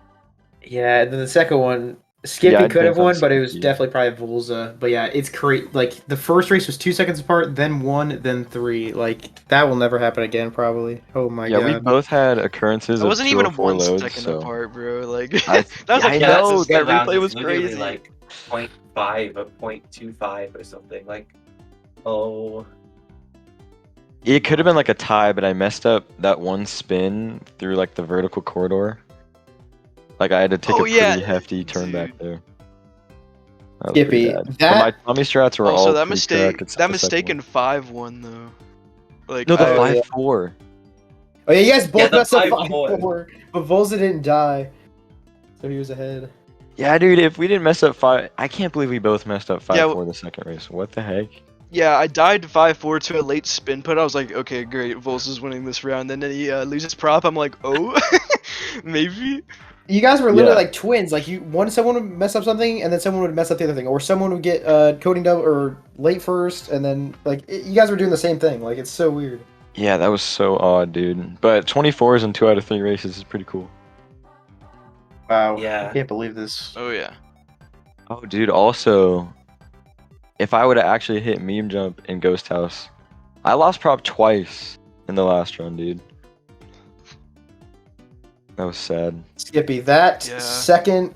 Yeah, and then the second one, Skippy I'd could have bank on won, but it was Skippy. definitely probably Volza. But yeah, it's great. Like the first race was 2 seconds apart, then 1, then 3. Like that will never happen again, probably. Oh my Yeah, we god. both had occurrences It of wasn't even a 204 1 loads, second so apart, bro. Like I that was like I Yeah, that's a know that skill round. replay It's was literally crazy. like 0.5 or 0.25 or something. Like, oh, It could have been like a tie, but I messed up that one spin through like the vertical corridor. Like I had to take Oh a yeah, pretty hefty turn back dude. there. That was pretty Skippy, bad. But my that. Tommy strats were Also, all that pretty correct mistake, except that the second mistake in one. 5-1 though. Like No, the Oh, yeah. 5-4. Oh yeah, you guys both the messed up 5-4. 5-4, but Volza didn't die, so he was ahead. Yeah, dude, if we didn't mess up 5, I can't believe we both messed up Yeah, 5-4 the second race. What the heck? yeah, I died 5-4 to a late spin put. I was like, okay, great, Volza's winning this round. Then he loses prop. I'm like, oh, maybe. You guys were literally Yeah. like twins. Like someone would mess up something, and then someone would mess up the other thing, or someone would get coding double or late first, and then you guys were doing the same thing. Like it's so weird. Yeah, that was so odd, dude. But 24s in 2 out of 3 races is pretty cool. Wow. Yeah. I can't believe this. Oh yeah. Oh, dude, also, if I would have actually hit meme jump in Ghost House, I lost prop twice in the last run, dude. That was sad. Skippy, that Yeah. second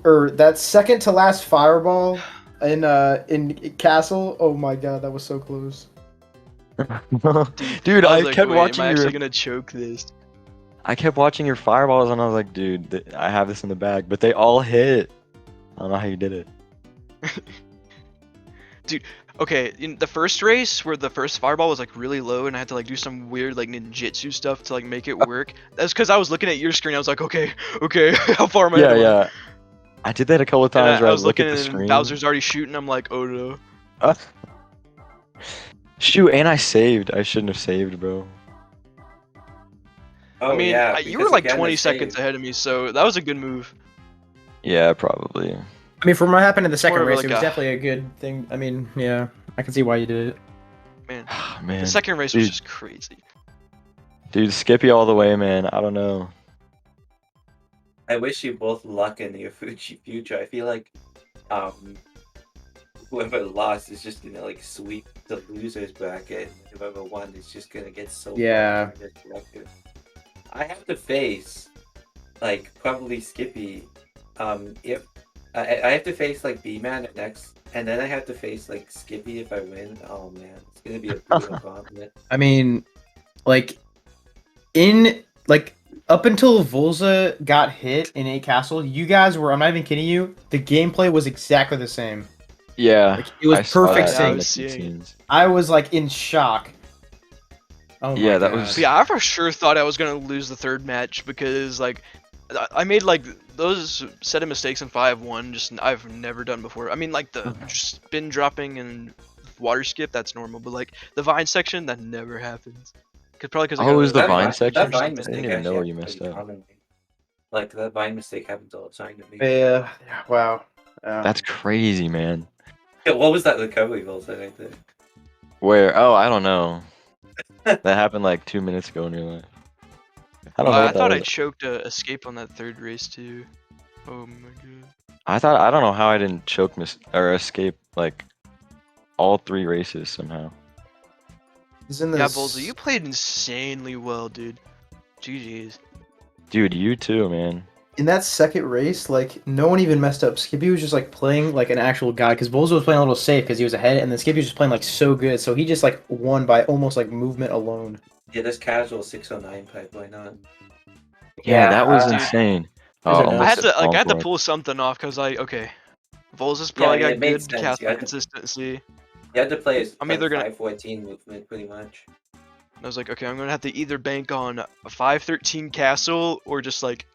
to last fireball in Castle. Oh my god, that was so close. Dude, I I was like, kept wait, watching am I your actually gonna choke this? I kept watching your fireballs and I was like, dude, I have this in the bag, but they all hit. I don't know how you did it. Dude, okay, in the first race where the first fireball was like really low and I had to like do some weird like ninjutsu stuff to like make it work. That's because I was looking at your screen. I was like, okay, how far am I? Yeah, yeah. I did that a couple of And times where I I was look looking at the and screen. Bowser's already shooting. I'm like, oh no. Uh, Shoot, and I saved. I shouldn't have saved, bro. Oh, I mean, yeah, you were because like again, 20 the seconds save. ahead of me, so that was a good move. Yeah, probably. I mean, from what happened in the second more of race, like it was a- definitely a good thing. I mean, yeah, I can see why you did it. Man, Man. the second race was Dude. just crazy. Dude, Skippy all the way, man. I don't know. I wish you both luck in your future. I feel like whoever lost is just gonna like sweep the losers bracket. Whoever won is just gonna get so Yeah. far behind. I have to face like probably Skippy. If I have to face like B-Man next, and then I have to face like Skippy if I win. Oh man, it's gonna be a brutal gauntlet. I mean, like up until Volza got hit in A Castle, you guys were, I'm not even kidding you, the gameplay was exactly the same. Yeah. Like, it was I saw perfect that in the sync. cutscenes. I was like in shock. Oh my Yeah, that god. was- But yeah, I for sure thought I was gonna lose the third match because like I made like those set of mistakes in 5-1 just I've never done before. I mean like the spin dropping and water skip, that's normal, but like the vine section, that never happens. Probably because I Oh, got it was a the That vine vi- section? That vine I mistake didn't even know actually where you happens messed pretty up. commonly. Like that vine mistake happens all the time to me. Yeah, wow. That's crazy, man. Yeah, what was that recovery Volza right there? Where? Oh, I don't know. That happened like 2 minutes ago in real life. I don't know I what that thought I was. choked a escape on that third race too. Oh my god. I don't know how I didn't choke or escape like all 3 races somehow. He's in Yeah, this. Volza, you played insanely well, dude. GG's. Dude, you too, man. In that second race, like no one even messed up. Skippy was just like playing like an actual guy because Volza was playing a little safe because he was ahead, and then Skippy was just playing like so good, so he just like won by almost like movement alone. Yeah, this casual 609 pipe, why not? Yeah, that was dude. insane. There's a Almost I had to palm I had to for it. pull something off because okay, Volza's Yeah, I probably mean, it got made good sense. cast You had to- consistency. You had to play as I'm like either gonna- 514 movement pretty much. I was like, okay, I'm gonna have to either bank on a 513 castle or just like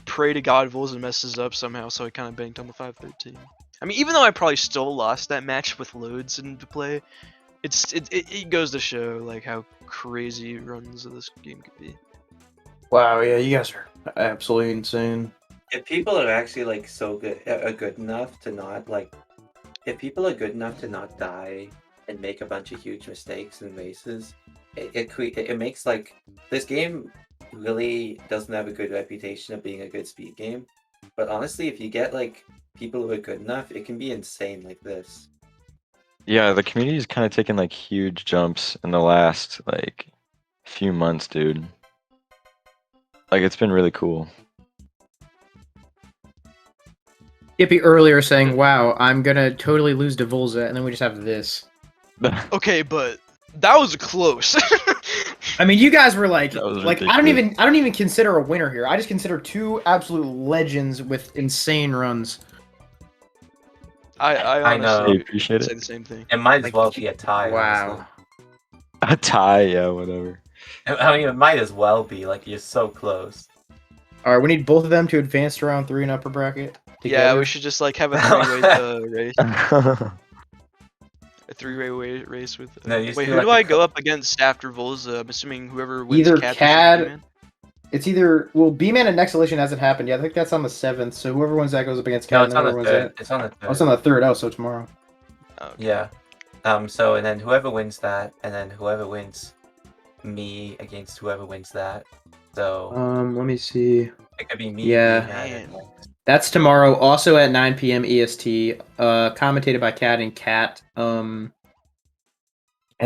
pray to God Volza messes up somehow. So I kind of banked on the 513. I mean, even though I probably still lost that match with loads into play, it goes to show like how crazy runs of this game could be. Wow, yeah, you guys are absolutely insane. If people are actually like so good, are good enough to not like, if people are good enough to not die and make a bunch of huge mistakes in races, it makes like this game really doesn't have a good reputation of being a good speed game, But honestly, if you get like people who are good enough, it can be insane like this. Yeah, the community's kind of taken like huge jumps in the last like few months, dude. Like it's been really cool. Skippy earlier saying, "Wow, I'm gonna totally lose to Volza," and then we just have this. Okay, but that was close. I mean, you guys were like, That was I don't ridiculous. even consider a winner here. I just consider two absolute legends with insane runs. I I know. honestly I appreciate would say it. the same thing. It might as Like, well be a tie. Wow. A tie, yeah, whatever. Honestly. I mean, it might as well be. Like you're so close. All right, we need both of them to advance to round 3 in upper bracket. Yeah, Together. we should just like have a three-way race. A three-way race with. No, you wait, do who like do a I go co- up against after Volza? I'm assuming whoever wins Either Cat Cad- versus B-Man? It's either B-Man and Exhalation hasn't happened yet. I think that's on the 7th. So whoever wins that goes up against No, Cat. it's on the wins third. that. It's on the third. Oh, it's on the 3rd. Oh, so tomorrow. Oh, okay. Yeah. So and then whoever wins that, and then whoever wins me against whoever wins that. So Let me see. it could be me. Yeah. B-Man, and, Man. That's tomorrow, also at 9 p.m. EST. Commentated by Cat and Cat. And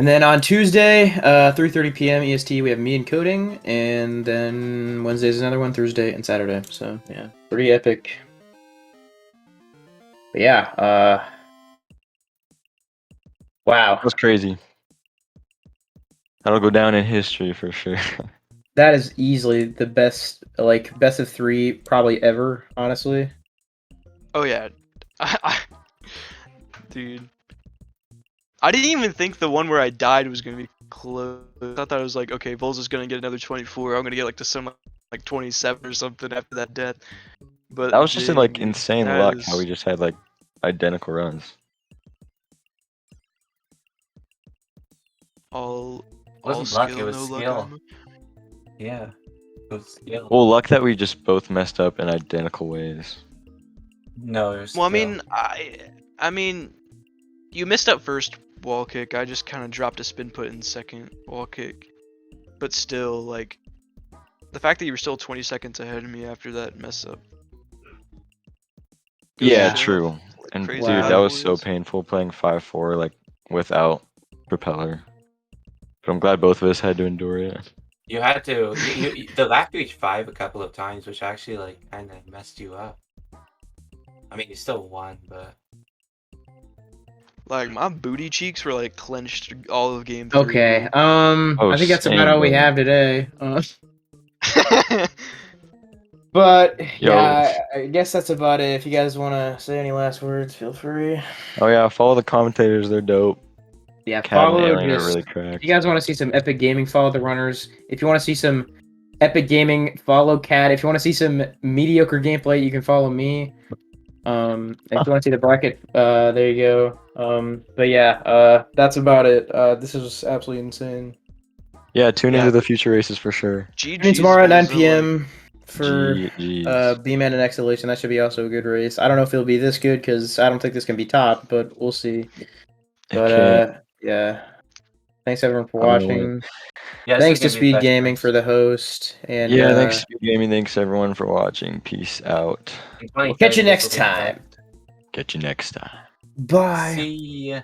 then on Tuesday, 3:30 p.m. EST, we have me and Coding, and then Wednesday's another one, Thursday and Saturday. So yeah, pretty epic. But yeah, wow, That's crazy. That'll go down in history for sure. that is easily the best of 3 probably ever, honestly. Oh yeah, dude. I didn't even think the one where I died was gonna be close. I thought that was like, okay, Volza's gonna get another 24. I'm gonna get like to some like 27 or something after that death. But That was just in like dude, insane that luck is how we just had like identical runs. all wasn't all luck, skill, it was no luck. skill. Armor. Yeah. It was skill. Well, luck that we just both messed up in identical ways. No, it was Well, skill. I mean, you missed up first wall kick. I just kind of dropped a spin put in second wall kick. But still, like, the fact that you were still 20 seconds ahead of me after that mess up. goes to Yeah, show true. how, like, And crazy dude, that valuable was it so is. painful playing 5-4 like without propeller. But I'm glad both of us had to endure it. You had to. The lap reached 5 a couple of times, which actually like kind of messed you up. I mean, you still won, but Like, my booty cheeks were, like, clenched all of game 3. Okay, Oh, I think that's same, about all we bro. have today. dude. But Yo. yeah, I guess that's about it. If you guys want to say any last words, feel free. Oh yeah, follow the commentators, they're dope. Yeah, Cat and follow Alien are just. really If cracked. you guys want to see some epic gaming, follow the runners. If you want to see some epic gaming, follow Cat. If you want to see some mediocre gameplay, you can follow me. If you want to see the bracket, there you go. But yeah, that's about it. This is absolutely insane. Yeah, tune Yeah. into the future races for sure. Tune in GG's, tomorrow at 9 Volza, p.m. for GG's. B-Man and Exhalation. That should be also a good race. I don't know if it'll be this good because I don't think this can be topped, but we'll see. But yeah, thanks everyone for I don't know. watching. yeah. Thanks to this is gonna be the best SpeedGaming race. for the host, and Yeah, thanks SpeedGaming, thanks everyone for watching. Peace out. In we'll catch you 2030, this next will be the time. best. Catch you next time. Bye. See ya.